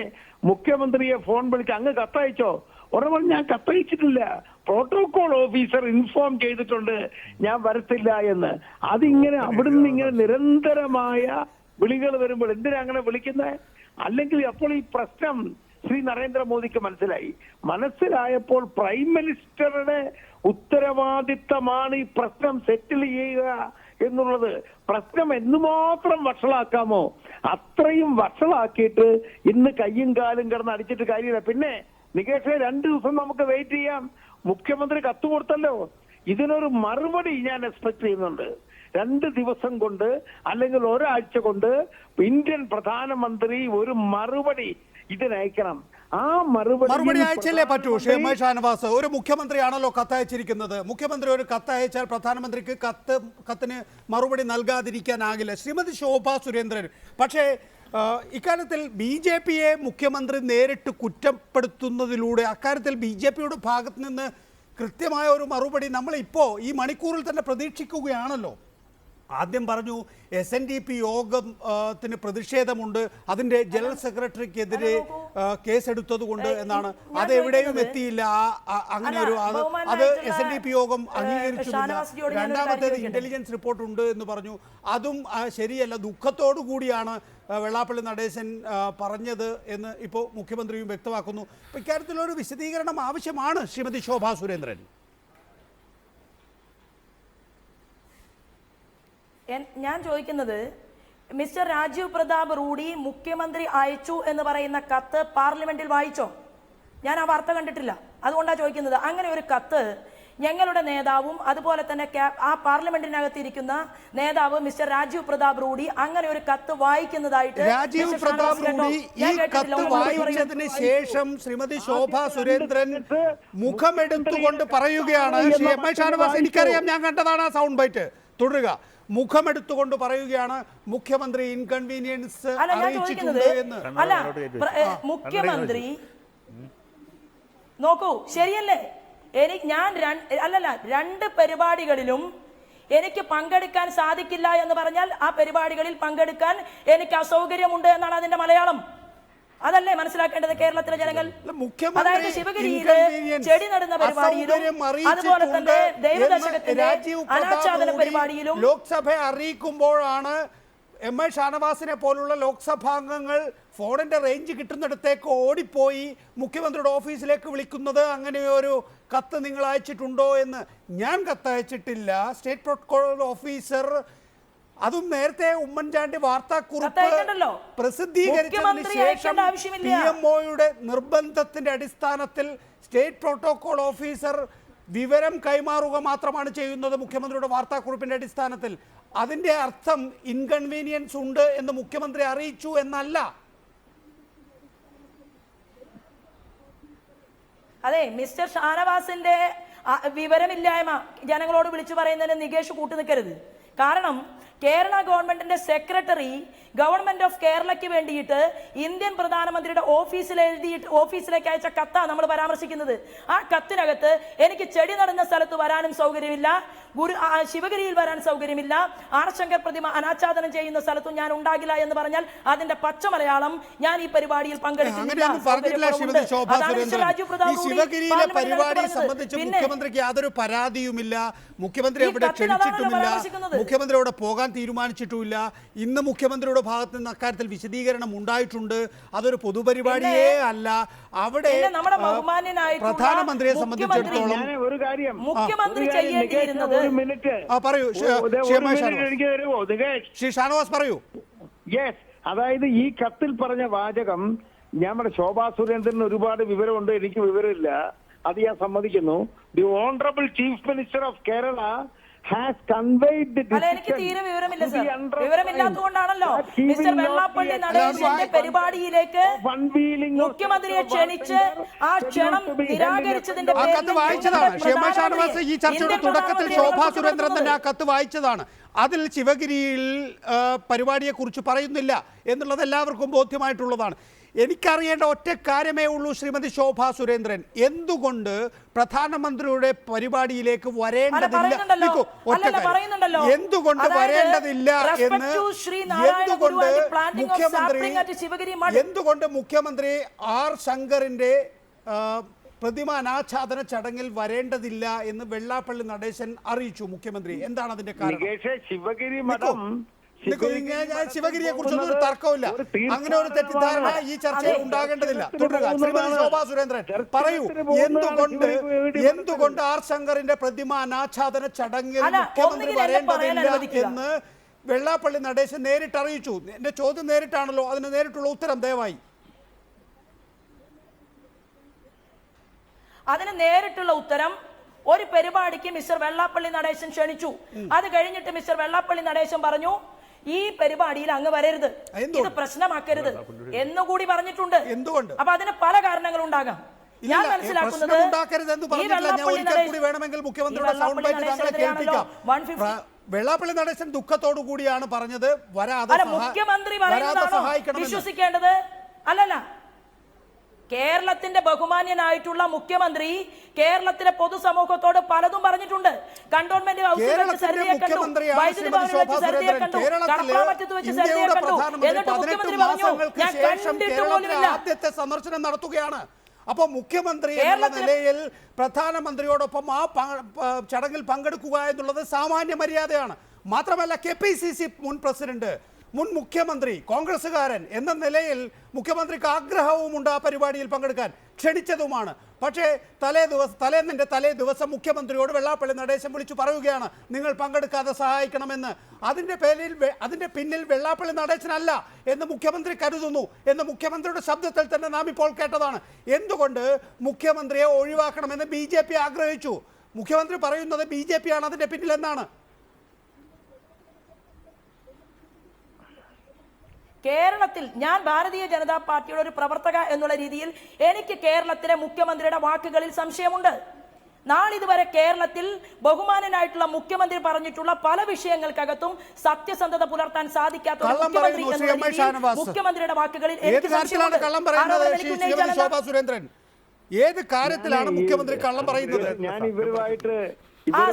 മുഖ്യമന്ത്രിയെ ഫോൺ വിളിച്ച് അങ്ങ് കത്തയച്ചോ? ഉറവൽ ഞാൻ കത്തയച്ചിട്ടില്ല, പ്രോട്ടോകോൾ ഓഫീസർ ഇൻഫോം ചെയ്തിട്ടുണ്ട് ഞാൻ വരത്തില്ല എന്ന്. അതിങ്ങനെ അവിടുന്ന് ഇങ്ങനെ നിരന്തരമായ വിളികൾ വരുമ്പോൾ എന്തിനാ അങ്ങനെ വിളിക്കുന്നത്? അല്ലെങ്കിൽ അപ്പോൾ ഈ പ്രശ്നം ശ്രീ നരേന്ദ്രമോദിക്ക് മനസ്സിലായപ്പോൾ പ്രൈം മിനിസ്റ്ററുടെ ഉത്തരവാദിത്തമാണ് ഈ പ്രശ്നം സെറ്റിൽ ചെയ്യുക എന്നുള്ളത്. പ്രശ്നം എന്തുമാത്രം വഷളാക്കാമോ അത്രയും വഷളാക്കിയിട്ട് ഇന്ന് കയ്യും കാലും കിടന്ന് അടിച്ചിട്ട് കാര്യമില്ല. പിന്നെ നികേഷ് 2 ദിവസം നമുക്ക് വെയിറ്റ് ചെയ്യാം. മുഖ്യമന്ത്രി കത്ത് കൊടുത്തല്ലോ, ഇതിനൊരു മറുപടി ഞാൻ എക്സ്പെക്ട് ചെയ്യുന്നുണ്ട്. 2 ദിവസം കൊണ്ട് അല്ലെങ്കിൽ ഒരാഴ്ച കൊണ്ട് ഇന്ത്യൻ പ്രധാനമന്ത്രി ഒരു മറുപടി ഇതിനയക്കണം. ആ മറുപടി അയച്ചല്ലേ പറ്റൂ. ഷെമൈ ഷാനവാസ്, ഒരു മുഖ്യമന്ത്രിയാണല്ലോ കത്തയച്ചിരിക്കുന്നത്. മുഖ്യമന്ത്രി ഒരു കത്തയച്ചാൽ പ്രധാനമന്ത്രിക്ക് കത്തിന് മറുപടി നൽകാതിരിക്കാനാകില്ല. ശ്രീമതി ശോഭാ സുരേന്ദ്രൻ പക്ഷേ ഇക്കാര്യത്തിൽ BJPയെ മുഖ്യമന്ത്രി നേരിട്ട് കുറ്റപ്പെടുത്തുന്നതിലൂടെ അക്കാര്യത്തിൽ BJPയുടെ ഭാഗത്ത് നിന്ന് കൃത്യമായ ഒരു മറുപടി നമ്മളിപ്പോൾ ഈ മണിക്കൂറിൽ തന്നെ പ്രതീക്ഷിക്കുകയാണല്ലോ. ആദ്യം പറഞ്ഞു SNDP യോഗത്തിന് പ്രതിഷേധമുണ്ട്, അതിൻ്റെ ജനറൽ സെക്രട്ടറിക്കെതിരെ കേസെടുത്തതുകൊണ്ട് എന്നാണ്. അതെവിടെയും എത്തിയില്ല. അങ്ങനെ ഒരു അത് SNDP യോഗം അംഗീകരിച്ചില്ല. രണ്ടാമത്തേത് ഇന്റലിജൻസ് റിപ്പോർട്ട് ഉണ്ട് എന്ന് പറഞ്ഞു, അതും ശരിയല്ല. ദുഃഖത്തോടു കൂടിയാണ് വെള്ളാപ്പള്ളി നടേശൻ പറഞ്ഞത് എന്ന് ഇപ്പോൾ മുഖ്യമന്ത്രിയും വ്യക്തമാക്കുന്നു. ഇക്കാര്യത്തിലൊരു വിശദീകരണം ആവശ്യമാണ് ശ്രീമതി ശോഭാ സുരേന്ദ്രൻ. ഞാൻ ചോദിക്കുന്നത് മിസ്റ്റർ രാജീവ് പ്രതാപ് റൂഡി മുഖ്യമന്ത്രി അയച്ചു എന്ന് പറയുന്ന കത്ത് പാർലമെന്റിൽ വായിച്ചോ? ഞാൻ ആ വാർത്ത കണ്ടിട്ടില്ല, അതുകൊണ്ടാണ് ചോദിക്കുന്നത്. അങ്ങനെ ഒരു കത്ത് ഞങ്ങളുടെ നേതാവും അതുപോലെ തന്നെ ആ പാർലമെന്റിനകത്തിരിക്കുന്ന നേതാവ് മിസ്റ്റർ രാജീവ് പ്രതാപ് റൂഡി അങ്ങനെ ഒരു കത്ത് വായിക്കുന്നതായിട്ട് രാജീവ് പ്രതാപ് റൂഡി ഈ കത്ത് വായിച്ചതിന് ശേഷം ശ്രീമതി ശോഭ സുരേന്ദ്രൻ മുഖമെടുത്തുകൊണ്ട് പറയുകയാണ്, എം ഐ ഷാനവാസ് എനിക്കറിയാം, ഞാൻ കണ്ടതാണ് ആ സൗണ്ട് ബൈറ്റ്, തുടരുക. മുഖമെടുത്തുകൊണ്ട് പറയുകയാണ് മുഖ്യമന്ത്രി ഇൻകൺവീനിയൻസ് അറിയിച്ചിട്ടുണ്ട് എന്ന്. അല്ല, മുഖ്യമന്ത്രി നോക്കൂ, ശരിയല്ലേ? ഞാൻ രണ്ട് പരിപാടികളിലും എനിക്ക് പങ്കെടുക്കാൻ സാധിക്കില്ല എന്ന് പറഞ്ഞാൽ ആ പരിപാടികളിൽ പങ്കെടുക്കാൻ എനിക്ക് അസൗകര്യമുണ്ട് എന്നാണ് അതിന്റെ മലയാളം. അതല്ലേ മനസ്സിലാക്കേണ്ടത് കേരളത്തിലെ ജനങ്ങൾ? അതായത് ശിവഗിരിയിലെ ചെടി നടുന്ന പരിപാടിയിലും അതുപോലെ തന്നെ ദൈവദശകത്തിന്റെ അനാച്ഛാദന പരിപാടിയിലും ലോക്സഭയെ അറിയിക്കുമ്പോഴാണ് എം ഐ ഷാനവാസിനെ പോലുള്ള ലോക്സഭാംഗങ്ങൾ ഫോണിന്റെ റേഞ്ച് കിട്ടുന്നിടത്തേക്ക് ഓടിപ്പോയി മുഖ്യമന്ത്രിയുടെ ഓഫീസിലേക്ക് വിളിക്കുന്നത്. അങ്ങനെ ഒരു കത്ത് നിങ്ങൾ അയച്ചിട്ടുണ്ടോ എന്ന്. ഞാൻ കത്തയച്ചിട്ടില്ല. സ്റ്റേറ്റ് പ്രോട്ടോകോൾ ഓഫീസർ, അതും നേരത്തെ ഉമ്മൻചാണ്ടി വാർത്താക്കുറിപ്പ് പ്രസിദ്ധീകരിച്ചതിന് ശേഷം PMOയുടെ നിർബന്ധത്തിന്റെ അടിസ്ഥാനത്തിൽ സ്റ്റേറ്റ് പ്രോട്ടോകോൾ ഓഫീസർ വിവരം കൈമാറുക മാത്രമാണ് ചെയ്യുന്നത് മുഖ്യമന്ത്രിയുടെ വാർത്താക്കുറിപ്പിന്റെ അടിസ്ഥാനത്തിൽ. അതിന്റെ അർത്ഥം ഇൻകൺവീനിയൻസ് ഉണ്ട് എന്ന് മുഖ്യമന്ത്രി അറിയിച്ചു എന്നല്ല. അതെ, മിസ്റ്റർ ഷാനവാസിന്റെ വിവരമില്ലായ്മ ജനങ്ങളോട് വിളിച്ചു പറയുന്നതിന് നികേഷ് കൂട്ടുനിൽക്കരുത്. കാരണം കേരള ഗവൺമെന്റിന്റെ സെക്രട്ടറി ഗവൺമെന്റ് ഓഫ് കേരളയ്ക്ക് വേണ്ടിയിട്ട് ഇന്ത്യൻ പ്രധാനമന്ത്രിയുടെ ഓഫീസിലേക്ക് അയച്ച കത്താണ് നമ്മൾ പരാമർശിക്കുന്നത്. ആ കത്തിനകത്ത് എനിക്ക് ചെടി നടുന്ന സ്ഥലത്ത് വരാനും സൗകര്യമില്ല, ശിവഗിരിയിൽ വരാൻ സൗകര്യമില്ല, ആർ ശങ്കർ പ്രതിമ അനാച്ഛാദനം ചെയ്യുന്ന സ്ഥലത്തും ഞാൻ ഉണ്ടാകില്ല എന്ന് പറഞ്ഞാൽ അതിന്റെ പച്ച മലയാളം ഞാൻ ഈ പരിപാടിയിൽ പങ്കെടുക്കുന്നില്ല. ശിവഗിരിയിലെ പരിപാടി സംബന്ധിച്ച് മുഖ്യമന്ത്രിക്ക് യാതൊരു പരാതിയുമില്ല, മുഖ്യമന്ത്രി അവിടെ ക്ഷണിച്ചിട്ടുമില്ല, മുഖ്യമന്ത്രി അവിടെ പോകാൻ തീരുമാനിച്ചിട്ടുമില്ല. ഇന്ന് മുഖ്യമന്ത്രിയുടെ ഭാഗത്ത് നിന്ന് അക്കാര്യത്തിൽ വിശദീകരണം ഉണ്ടായിട്ടുണ്ട്. അതൊരു പൊതുപരിപാടിയേ അല്ല. അവിടെ പ്രധാനമന്ത്രിയെ സംബന്ധിച്ചിടത്തോളം ഒരു കാര്യം മുഖ്യമന്ത്രി ചെയ്യേണ്ടിയിരുന്നത് പറയൂ ശ്രീ ഷാനവാസ് പറയൂ. യെസ്, അതായത് ഈ കത്തിൽ പറഞ്ഞ വാചകം, നമ്മുടെ ശോഭാ സുരേന്ദ്രന് ഒരുപാട് വിവരമുണ്ട്, എനിക്ക് വിവരമില്ല, അത് ഞാൻ സമ്മതിക്കുന്നു. The honourable chief minister of Kerala has conveyed the decision. എനിക്ക് തീരെ വിവരമില്ല സർ. വിവരമില്ലാത്തതുകൊണ്ടാണല്ലോ മിസ്റ്റർ വെള്ളാപ്പള്ളി നടേശന്റെ പരിപാടിയിലേക്ക് മുഖ്യമന്ത്രിയെ ക്ഷണിച്ച് ആ ക്ഷണം നിരാകരിച്ചതിന്റെ ആ കത്ത് വായിച്ചതാണ് ഷെമ ഷാനവാസ്. ഈ ചർച്ചയുടെ തുടക്കത്തിൽ ശോഭാ സുരേന്ദ്രൻ തന്നെ ആ കത്ത് വായിച്ചതാണ്. അതിൽ ശിവഗിരിയിൽ പരിപാടിയെക്കുറിച്ച് പറയുന്നില്ല എന്നുള്ളത് എല്ലാവർക്കും ബോധ്യമായിട്ടുള്ളതാണ്. എനിക്കറിയേണ്ട ഒറ്റ കാര്യമേ ഉള്ളൂ ശ്രീമതി ശോഭാ സുരേന്ദ്രൻ, എന്തുകൊണ്ട് പ്രധാനമന്ത്രിയുടെ പരിപാടിയിലേക്ക് വരേണ്ടതില്ല, എന്തുകൊണ്ട് വരേണ്ടതില്ല എന്ന്, എന്തുകൊണ്ട് മുഖ്യമന്ത്രി ആർ ശങ്കറിന്റെ പ്രതിമ അനാച്ഛാദന ചടങ്ങിൽ വരേണ്ടതില്ല എന്ന് വെള്ളാപ്പള്ളി നടേശൻ അറിയിച്ചു മുഖ്യമന്ത്രി. എന്താണ് അതിന്റെ കാരണം? ശിവഗിരി മഠം ശിവഗിരിയെ കുറിച്ചൊന്നും ഒരു തർക്കമില്ല. അങ്ങനെ ഒരു തെറ്റിദ്ധാരണ ഈ ചർച്ചയിൽ ഉണ്ടാകേണ്ടതില്ല. തുടരുക ശ്രീമതി ശോഭാ സുരേന്ദ്രൻ, പറയൂ എന്തുകൊണ്ട് ആർ ശങ്കറിന്റെ പ്രതിമ അനാച്ഛാദന ചടങ്ങിൽ മുഖ്യമന്ത്രി വരേണ്ടതില്ല എന്ന് വെള്ളാപ്പള്ളി നടേശൻ നേരിട്ട് അറിയിച്ചു. എന്റെ ചോദ്യം നേരിട്ടാണല്ലോ, അതിന് നേരിട്ടുള്ള ഉത്തരം ദയവായി. അതിന് നേരിട്ടുള്ള ഉത്തരം, ഒരു പരിപാടിക്ക് മിസ്റ്റർ വെള്ളാപ്പള്ളി നടേശൻ ക്ഷണിച്ചു. അത് കഴിഞ്ഞിട്ട് മിസ്റ്റർ വെള്ളാപ്പള്ളി നടേശൻ പറഞ്ഞു ഈ പരിപാടിയിൽ അങ്ങ് വരരുത്, ഇത് പ്രശ്നമാക്കരുത് എന്നുകൂടി പറഞ്ഞിട്ടുണ്ട്. എന്തുകൊണ്ട്? അപ്പൊ അതിന് പല കാരണങ്ങൾ ഉണ്ടാകാം. ഞാൻ മനസ്സിലാക്കുന്നത് വെള്ളാപ്പള്ളി നടേശൻ ദുഃഖത്തോടു കൂടിയാണ് പറഞ്ഞത്, മുഖ്യമന്ത്രി വിശ്വസിക്കേണ്ടത് അല്ലല്ല. കേരളത്തിന്റെ ബഹുമാന്യനായിട്ടുള്ള മുഖ്യമന്ത്രി കേരളത്തിലെ പൊതുസമൂഹത്തോട് പലതും പറഞ്ഞിട്ടുണ്ട്. കണ്ടോൺമെന്റ് ഹൗസിൽ വെച്ച് സരിതയെ കണ്ടു, വൈദ്യുതി ഭവനിൽ വെച്ച് സരിതയെ കണ്ടു, കടപ്പാമറ്റത്ത് വെച്ച് സരിതയെ കണ്ടു. എന്നിട്ട് മുഖ്യമന്ത്രി പറഞ്ഞു ഞാൻ കണ്ടിട്ട് പോലുമില്ല. ആദ്യത്തെ സന്ദർശനം നടത്തുകയാണ്. അപ്പൊ മുഖ്യമന്ത്രി എന്ന നിലയിൽ പ്രധാനമന്ത്രിയോടൊപ്പം ആ ചടങ്ങിൽ പങ്കെടുക്കുക എന്നുള്ളത് സാമാന്യ മര്യാദയാണ്. മാത്രമല്ല KPCC മുൻ പ്രസിഡന്റ്, മുൻ മുഖ്യമന്ത്രി, കോൺഗ്രസ്സുകാരൻ എന്ന നിലയിൽ മുഖ്യമന്ത്രിക്ക് ആഗ്രഹവുമുണ്ട് ആ പരിപാടിയിൽ പങ്കെടുക്കാൻ, ക്ഷണിച്ചതുമാണ്. പക്ഷേ തലേ ദിവസം മുഖ്യമന്ത്രിയോട് വെള്ളാപ്പള്ളി നടേശൻ വിളിച്ചു പറയുകയാണ് നിങ്ങൾ പങ്കെടുക്കാതെ സഹായിക്കണമെന്ന്. അതിന്റെ പിന്നിൽ വെള്ളാപ്പള്ളി നടേശനല്ല എന്ന് മുഖ്യമന്ത്രി കരുതുന്നു എന്ന് മുഖ്യമന്ത്രിയുടെ ശബ്ദത്തിൽ തന്നെ നാം ഇപ്പോൾ കേട്ടതാണ്. എന്തുകൊണ്ട് മുഖ്യമന്ത്രിയെ ഒഴിവാക്കണമെന്ന് BJP ആഗ്രഹിച്ചു? മുഖ്യമന്ത്രി പറയുന്നത് BJP ആണ് അതിന്റെ പിന്നിലെന്നാണ്. കേരളത്തിൽ ഞാൻ ഭാരതീയ ജനതാ പാർട്ടിയുടെ ഒരു പ്രവർത്തക എന്നുള്ള രീതിയിൽ എനിക്ക് കേരളത്തിലെ മുഖ്യമന്ത്രിയുടെ വാക്കുകളിൽ സംശയമുണ്ട്. നാളിതുവരെ കേരളത്തിൽ ബഹുമാനനായിട്ടുള്ള മുഖ്യമന്ത്രി പറഞ്ഞിട്ടുള്ള പല വിഷയങ്ങൾക്കകത്തും സത്യസന്ധത പുലർത്താൻ സാധിക്കാത്ത മുഖ്യമന്ത്രിയുടെ വാക്കുകളിൽ ഏത് കാര്യത്തിലാണ് കള്ളം പറയുന്നത്? ഞാൻ ഇവരുമായിട്ട്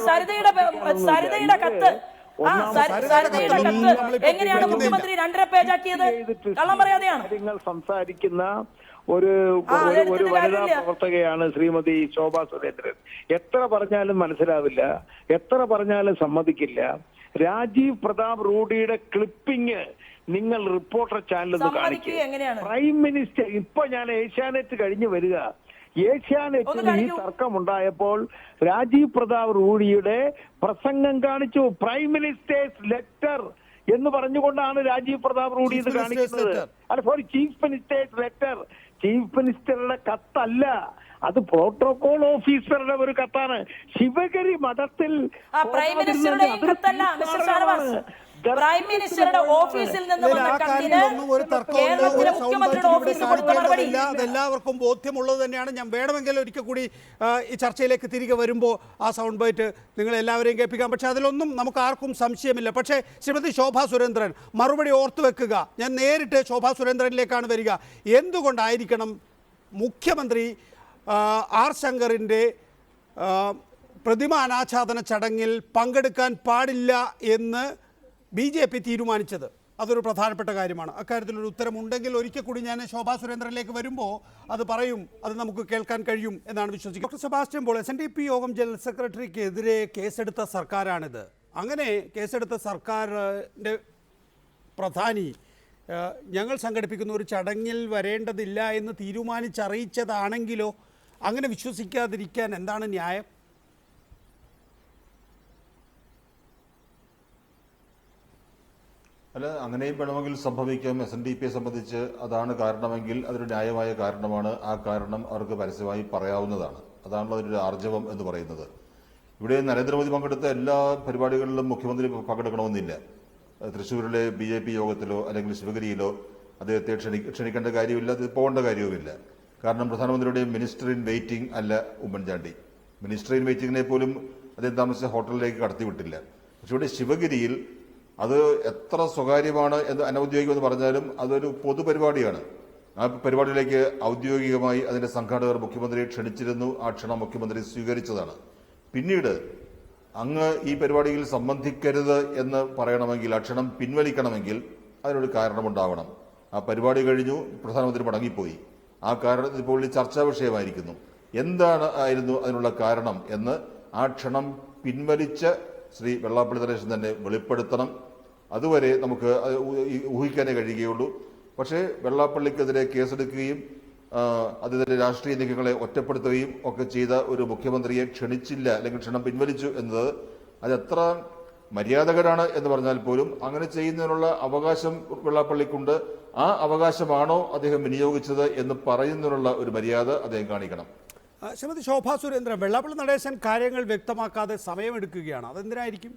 സരിതയുടെ കത്ത് എങ്ങനെയാണ് മുഖ്യമന്ത്രി 2.5 പേജാക്കിയത്? കള്ളം പറയാതെയാണ് നിങ്ങൾ സംസാരിക്കുന്ന ഒരു വനിതാ പ്രവർത്തകയാണ് ശ്രീമതി ശോഭാ സുരേന്ദ്രൻ. എത്ര പറഞ്ഞാലും മനസ്സിലാവില്ല, എത്ര പറഞ്ഞാലും സമ്മതിക്കില്ല. രാജീവ് പ്രതാപ് റൂഡിയുടെ ക്ലിപ്പിംഗ് നിങ്ങൾ റിപ്പോർട്ടർ ചാനലിൽ കാണിക്കുക. പ്രൈം മിനിസ്റ്റർ ഇപ്പൊ ഞാൻ ഏഷ്യാനെറ്റ് കഴിഞ്ഞു വരിക, ഏഷ്യാനെറ്റിൽ ഈ തർക്കമുണ്ടായപ്പോൾ രാജീവ് പ്രതാപ് റൂഡിയുടെ പ്രസംഗം കാണിച്ചു. പ്രൈം മിനിസ്റ്റേഴ്സ് ലെറ്റർ എന്ന് പറഞ്ഞുകൊണ്ടാണ് രാജീവ് പ്രതാപ് റൂഡി ഇത് കാണിക്കുന്നത്. അല്ല, sorry, chief minister's letter. Chief മിനിസ്റ്ററുടെ കത്തല്ല, അത് പ്രോട്ടോകോൾ ഓഫീസറുടെ ഒരു കത്താണ്. ശിവഗിരി മഠത്തിൽ പ്രൈം മിനിസ്റ്ററുടെയും കത്തല്ല മിസ്റ്റർ ഷാനവാസ്. പ്രൈം മിനിസ്റ്ററുടെ ഓഫീസിൽ നിന്ന് വന്ന കത്തിന് കേരളത്തിലെ മുഖ്യമന്ത്രിയുടെ ഓഫീസിൽ കൊടുത്ത മറുപടി അതെല്ലാവർക്കും ബോധ്യമുള്ളത് തന്നെയാണ്. ഞാൻ വേണമെങ്കിൽ ഒരിക്കൽ കൂടി ഈ ചർച്ചയിലേക്ക് തിരികെ വരുമ്പോൾ ആ സൗണ്ട് ബൈറ്റ് നിങ്ങൾ എല്ലാവരെയും കേൾപ്പിക്കാം. പക്ഷേ അതിലൊന്നും നമുക്ക് ആർക്കും സംശയമില്ല. പക്ഷേ ശ്രീമതി ശോഭാ സുരേന്ദ്രൻ മറുപടി ഓർത്തു വെക്കുക. ഞാൻ നേരിട്ട് ശോഭാ സുരേന്ദ്രനിലേക്കാണ് വരിക. എന്തുകൊണ്ടായിരിക്കണം മുഖ്യമന്ത്രി ആർ ശങ്കറിൻ്റെ പ്രതിമ അനാച്ഛാദന ചടങ്ങിൽ പങ്കെടുക്കാൻ പാടില്ല എന്ന് BJP തീരുമാനിച്ചത്? അതൊരു പ്രധാനപ്പെട്ട കാര്യമാണ്. അക്കാര്യത്തിലൊരു ഉത്തരമുണ്ടെങ്കിൽ ഒരിക്കൽ കൂടി ഞാൻ ശോഭാ സുരേന്ദ്രനിലേക്ക് വരുമ്പോൾ അത് പറയും, അത് നമുക്ക് കേൾക്കാൻ കഴിയും എന്നാണ് വിശ്വസിക്കുന്നത്. ഡോക്ടർ സെബാസ്റ്റ്യൻ പോൾ, SNDP യോഗം ജനറൽ സെക്രട്ടറിക്കെതിരെ കേസെടുത്ത സർക്കാരാണിത്. അങ്ങനെ കേസെടുത്ത സർക്കാരിൻ്റെ പ്രധാനി ഞങ്ങൾ സംഘടിപ്പിക്കുന്ന ഒരു ചടങ്ങിൽ വരേണ്ടതില്ല എന്ന് തീരുമാനിച്ചറിയിച്ചതാണെങ്കിലോ അങ്ങനെ വിശ്വസിക്കാതിരിക്കാൻ എന്താണ് ന്യായം? അല്ല, അങ്ങനെയും വേണമെങ്കിൽ സംഭവിക്കാം. SNDPയെ സംബന്ധിച്ച് അതാണ് കാരണമെങ്കിൽ അതൊരു ന്യായമായ കാരണമാണ്. ആ കാരണം അവർക്ക് പരസ്യമായി പറയാവുന്നതാണ്. അതാണല്ലോ അതിൻ്റെ ആർജവം എന്ന് പറയുന്നത്. ഇവിടെ നരേന്ദ്രമോദി പങ്കെടുത്ത എല്ലാ പരിപാടികളിലും മുഖ്യമന്ത്രി പങ്കെടുക്കണമെന്നില്ല. തൃശ്ശൂരിലെ BJP യോഗത്തിലോ അല്ലെങ്കിൽ ശിവഗിരിയിലോ അദ്ദേഹത്തെ ക്ഷണിക്കേണ്ട കാര്യമില്ല, അത് പോകേണ്ട കാര്യവുമില്ല. കാരണം പ്രധാനമന്ത്രിയുടെ മിനിസ്റ്റർ ഇൻ വെയിറ്റിംഗ് അല്ല ഉമ്മൻചാണ്ടി. മിനിസ്റ്റർ ഇൻ വെയിറ്റിംഗിനെ പോലും അദ്ദേഹം താമസിച്ച ഹോട്ടലിലേക്ക് കടത്തിവിട്ടില്ല. പക്ഷെ ഇവിടെ ശിവഗിരിയിൽ അത് എത്ര സ്വകാര്യമാണ് എന്ന് അനൌദ്യോഗികമെന്ന് പറഞ്ഞാലും അതൊരു പൊതുപരിപാടിയാണ്. ആ പരിപാടിയിലേക്ക് ഔദ്യോഗികമായി അതിന്റെ സംഘാടകർ മുഖ്യമന്ത്രിയെ ക്ഷണിച്ചിരുന്നു. ആ ക്ഷണം മുഖ്യമന്ത്രി സ്വീകരിച്ചതാണ്. പിന്നീട് അങ്ങ് ഈ പരിപാടിയിൽ സംബന്ധിക്കരുത് എന്ന് പറയണമെങ്കിൽ, ആ ക്ഷണം പിൻവലിക്കണമെങ്കിൽ അതിനൊരു കാരണമുണ്ടാവണം. ആ പരിപാടി കഴിഞ്ഞു, പ്രധാനമന്ത്രി മടങ്ങിപ്പോയി. ആ കാരണം ഇപ്പോൾ ഈ ചർച്ചാ വിഷയമായിരിക്കുന്നു. എന്താണ് ആയിരുന്നു അതിനുള്ള കാരണം എന്ന് ആ ക്ഷണം പിൻവലിച്ച ശ്രീ വെള്ളാപ്പള്ളി നടേശൻ തന്നെ വെളിപ്പെടുത്തണം. അതുവരെ നമുക്ക് ഊഹിക്കാനേ കഴിയുകയുള്ളൂ. പക്ഷേ വെള്ളാപ്പള്ളിക്കെതിരെ കേസെടുക്കുകയും അതിന്റെ രാഷ്ട്രീയ നീക്കങ്ങളെ ഒറ്റപ്പെടുത്തുകയും ഒക്കെ ചെയ്ത ഒരു മുഖ്യമന്ത്രിയെ ക്ഷണിച്ചില്ല, അല്ലെങ്കിൽ ക്ഷണം പിൻവലിച്ചു എന്നത് അതെത്ര മര്യാദകരാണ് എന്ന് പറഞ്ഞാൽ പോലും അങ്ങനെ ചെയ്യുന്നതിനുള്ള അവകാശം വെള്ളാപ്പള്ളിക്കുണ്ട്. ആ അവകാശമാണോ അദ്ദേഹം വിനിയോഗിച്ചത് എന്ന് പറയുന്നതിനുള്ള ഒരു മര്യാദ അദ്ദേഹം കാണിക്കണം. ശ്രീമതി ശോഭാ സുരേന്ദ്രൻ, വെള്ളാപ്പള്ളി നടേശൻ കാര്യങ്ങൾ വ്യക്തമാക്കാതെ സമയമെടുക്കുകയാണ്. അതെന്തിനായിരിക്കും?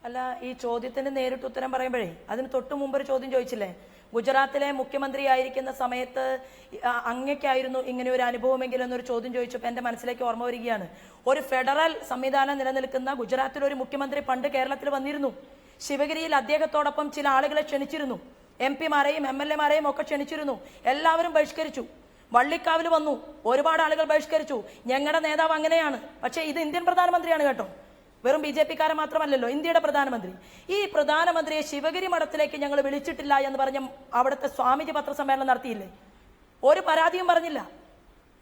അല്ല, ഈ ചോദ്യത്തിന് നേരിട്ട് ഉത്തരം പറയുമ്പോഴേ അതിന് തൊട്ട് മുമ്പ് ഒരു ചോദ്യം ചോദിച്ചില്ലേ? ഗുജറാത്തിലെ മുഖ്യമന്ത്രി ആയിരിക്കുന്ന സമയത്ത് അങ്ങയ്ക്കായിരുന്നു ഇങ്ങനെ ഒരു അനുഭവമെങ്കിലും എന്നൊരു ചോദ്യം ചോദിച്ചപ്പോൾ എൻ്റെ മനസ്സിലേക്ക് ഓർമ്മ വരികയാണ്. ഒരു ഫെഡറൽ സംവിധാനം നിലനിൽക്കുന്ന ഗുജറാത്തിൽ ഒരു മുഖ്യമന്ത്രി പണ്ട് കേരളത്തിൽ വന്നിരുന്നു. ശിവഗിരിയിൽ അദ്ദേഹത്തോടൊപ്പം ചില ആളുകളെ ക്ഷണിച്ചിരുന്നു. MP-മാരെയും MLA-മാരെയും ഒക്കെ ക്ഷണിച്ചിരുന്നു. എല്ലാവരും ബഹിഷ്കരിച്ചു. വള്ളിക്കാവിൽ വന്നു, ഒരുപാട് ആളുകൾ ബഹിഷ്കരിച്ചു. ഞങ്ങളുടെ നേതാവ് അങ്ങനെയാണ്. പക്ഷേ ഇത് ഇന്ത്യൻ പ്രധാനമന്ത്രിയാണ് കേട്ടോ, വെറും BJP-കാരെ മാത്രമല്ലല്ലോ, ഇന്ത്യയുടെ പ്രധാനമന്ത്രി. ഈ പ്രധാനമന്ത്രിയെ ശിവഗിരി മഠത്തിലേക്ക് ഞങ്ങൾ വിളിച്ചിട്ടില്ല എന്ന് പറഞ്ഞ് അവിടുത്തെ സ്വാമിജി പത്രസമ്മേളനം നടത്തിയില്ലേ? ഒരു പരാതിയും പറഞ്ഞില്ല.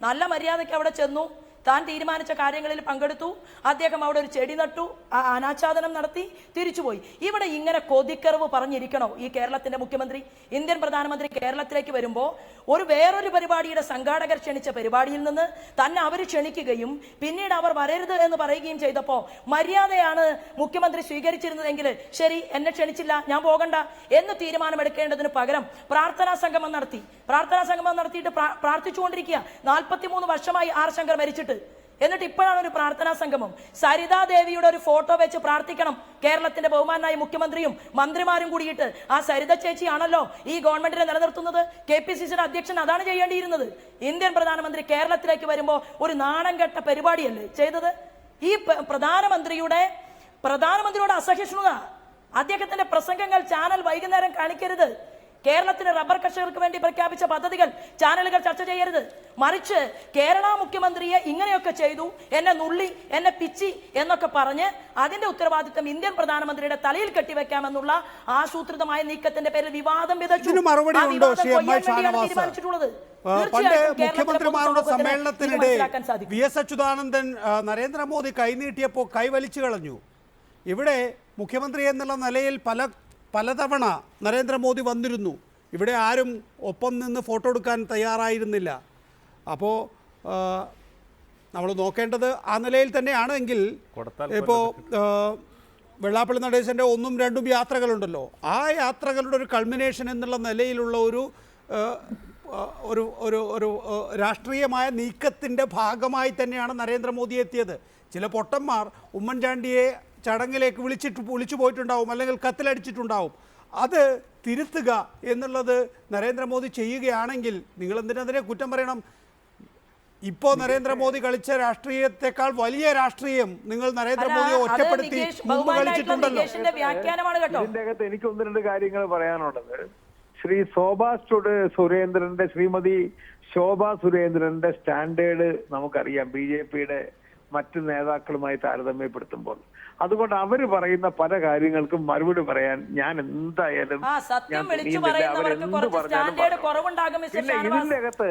നല്ല മര്യാദയ്ക്ക് അവിടെ ചെന്നു, താൻ തീരുമാനിച്ച കാര്യങ്ങളിൽ പങ്കെടുത്തു. അദ്ദേഹം അവിടെ ഒരു ചെടി നട്ടു, അനാച്ഛാദനം നടത്തി, തിരിച്ചുപോയി. ഇവിടെ ഇങ്ങനെ കൊതിക്കറിവ് പറഞ്ഞിരിക്കണോ ഈ കേരളത്തിന്റെ മുഖ്യമന്ത്രി? ഇന്ത്യൻ പ്രധാനമന്ത്രി കേരളത്തിലേക്ക് വരുമ്പോൾ വേറൊരു പരിപാടിയുടെ സംഘാടകർ ക്ഷണിച്ച പരിപാടിയിൽ നിന്ന് തന്നെ അവർ ക്ഷണിക്കുകയും പിന്നീട് അവർ വരരുത് എന്ന് പറയുകയും ചെയ്തപ്പോൾ മര്യാദയാണ് മുഖ്യമന്ത്രി സ്വീകരിച്ചിരുന്നതെങ്കിൽ ശരി, എന്നെ ക്ഷണിച്ചില്ല, ഞാൻ പോകണ്ട എന്ന് തീരുമാനമെടുക്കേണ്ടതിന് പകരം പ്രാർത്ഥനാ സംഗമം നടത്തിയിട്ട് പ്രാർത്ഥിച്ചുകൊണ്ടിരിക്കുക. 43 വർഷമായി ആർ ശങ്കർ മരിച്ചിട്ട്. എന്നിട്ട് ഇപ്പോഴാണ് ഒരു പ്രാർത്ഥനാ സംഗമം. സരിതാദേവിയുടെ ഒരു ഫോട്ടോ വെച്ച് പ്രാർത്ഥിക്കണം കേരളത്തിന്റെ ബഹുമാനായ മുഖ്യമന്ത്രിയും മന്ത്രിമാരും കൂടിയിട്ട്. ആ സരിത ചേച്ചിയാണല്ലോ ഈ ഗവൺമെന്റിനെ നിലനിർത്തുന്നത്. KPCCയുടെ അധ്യക്ഷൻ അതാണ് ചെയ്യേണ്ടിയിരുന്നത്. ഇന്ത്യൻ പ്രധാനമന്ത്രി കേരളത്തിലേക്ക് വരുമ്പോൾ ഒരു നാണം കെട്ട പരിപാടിയല്ലേ ചെയ്തത്? ഈ പ്രധാനമന്ത്രിയോട് അസഹിഷ്ണുത. അദ്ദേഹത്തിന്റെ പ്രസംഗങ്ങൾ ചാനൽ വൈകുന്നേരം കാണിക്കരുത്. കേരളത്തിലെ റബ്ബർ കർഷകർക്ക് വേണ്ടി പ്രഖ്യാപിച്ച പദ്ധതികൾ ചാനലുകൾ ചർച്ച ചെയ്യരുത്. മറിച്ച് കേരള മുഖ്യമന്ത്രിയെ ഇങ്ങനെയൊക്കെ ചെയ്തു, എന്നെ നുള്ളി, എന്നെ പിച്ചി എന്നൊക്കെ പറഞ്ഞ് അതിന്റെ ഉത്തരവാദിത്തം ഇന്ത്യൻ പ്രധാനമന്ത്രിയുടെ തലയിൽ കെട്ടിവെക്കാമെന്നുള്ള ആസൂത്രിതമായ നീക്കത്തിന്റെ പേരിൽ വിവാദം വിതച്ചു. തീരുമാനിച്ചിട്ടുള്ളത് പണ്ട് മുഖ്യമന്ത്രിമാരുടെ സമ്മേളനത്തിനിടെ VS അച്യുതാനന്ദൻ നരേന്ദ്രമോദി കൈനീട്ടിയപ്പോൾ കൈവലിച്ചു കളഞ്ഞു. ഇവിടെ മുഖ്യമന്ത്രി എന്നുള്ള നിലയിൽ പലതവണ നരേന്ദ്രമോദി വന്നിരുന്നു. ഇവിടെ ആരും ഒപ്പം നിന്ന് ഫോട്ടോ എടുക്കാൻ തയ്യാറായിരുന്നില്ല. അപ്പോൾ നമ്മൾ നോക്കേണ്ടത് ആ നിലയിൽ തന്നെയാണെങ്കിൽ ഇപ്പോൾ വെള്ളാപ്പള്ളി നടേശൻ്റെ 1ഉം 2ഉം യാത്രകളുണ്ടല്ലോ, ആ യാത്രകളുടെ ഒരു കൾമിനേഷൻ എന്നുള്ള നിലയിലുള്ള ഒരു രാഷ്ട്രീയമായ നീക്കത്തിൻ്റെ ഭാഗമായി തന്നെയാണ് നരേന്ദ്രമോദി എത്തിയത്. ചില പൊട്ടന്മാർ ഉമ്മൻചാണ്ടിയെ ചടങ്ങിലേക്ക് വിളിച്ചു പോയിട്ടുണ്ടാവും, അല്ലെങ്കിൽ കത്തിലടിച്ചിട്ടുണ്ടാവും. അത് തിരുത്തുക എന്നുള്ളത് നരേന്ദ്രമോദി ചെയ്യുകയാണെങ്കിൽ നിങ്ങൾ എന്തിനതിനെ കുറ്റം പറയണം? ഇപ്പോൾ നരേന്ദ്രമോദി കളിച്ച രാഷ്ട്രീയത്തെക്കാൾ വലിയ രാഷ്ട്രീയം നിങ്ങൾ നരേന്ദ്രമോദിയെ ഒറ്റപ്പെടുത്തി മുമ്പ് കളിച്ചിട്ടുണ്ടല്ലോ. ഇതിന്റെ അകത്ത് എനിക്ക് 1-2 കാര്യങ്ങൾ പറയാനുള്ളത്. ശ്രീമതി ശോഭാ സുരേന്ദ്രന്റെ സ്റ്റാൻഡേർഡ് നമുക്കറിയാം BJPയുടെ മറ്റ് നേതാക്കളുമായി താരതമ്യപ്പെടുത്തുമ്പോൾ. അതുകൊണ്ട് അവര് പറയുന്ന പല കാര്യങ്ങൾക്കും മറുപടി പറയാൻ ഞാൻ എന്തായാലും ഇതിന്റെ അകത്ത്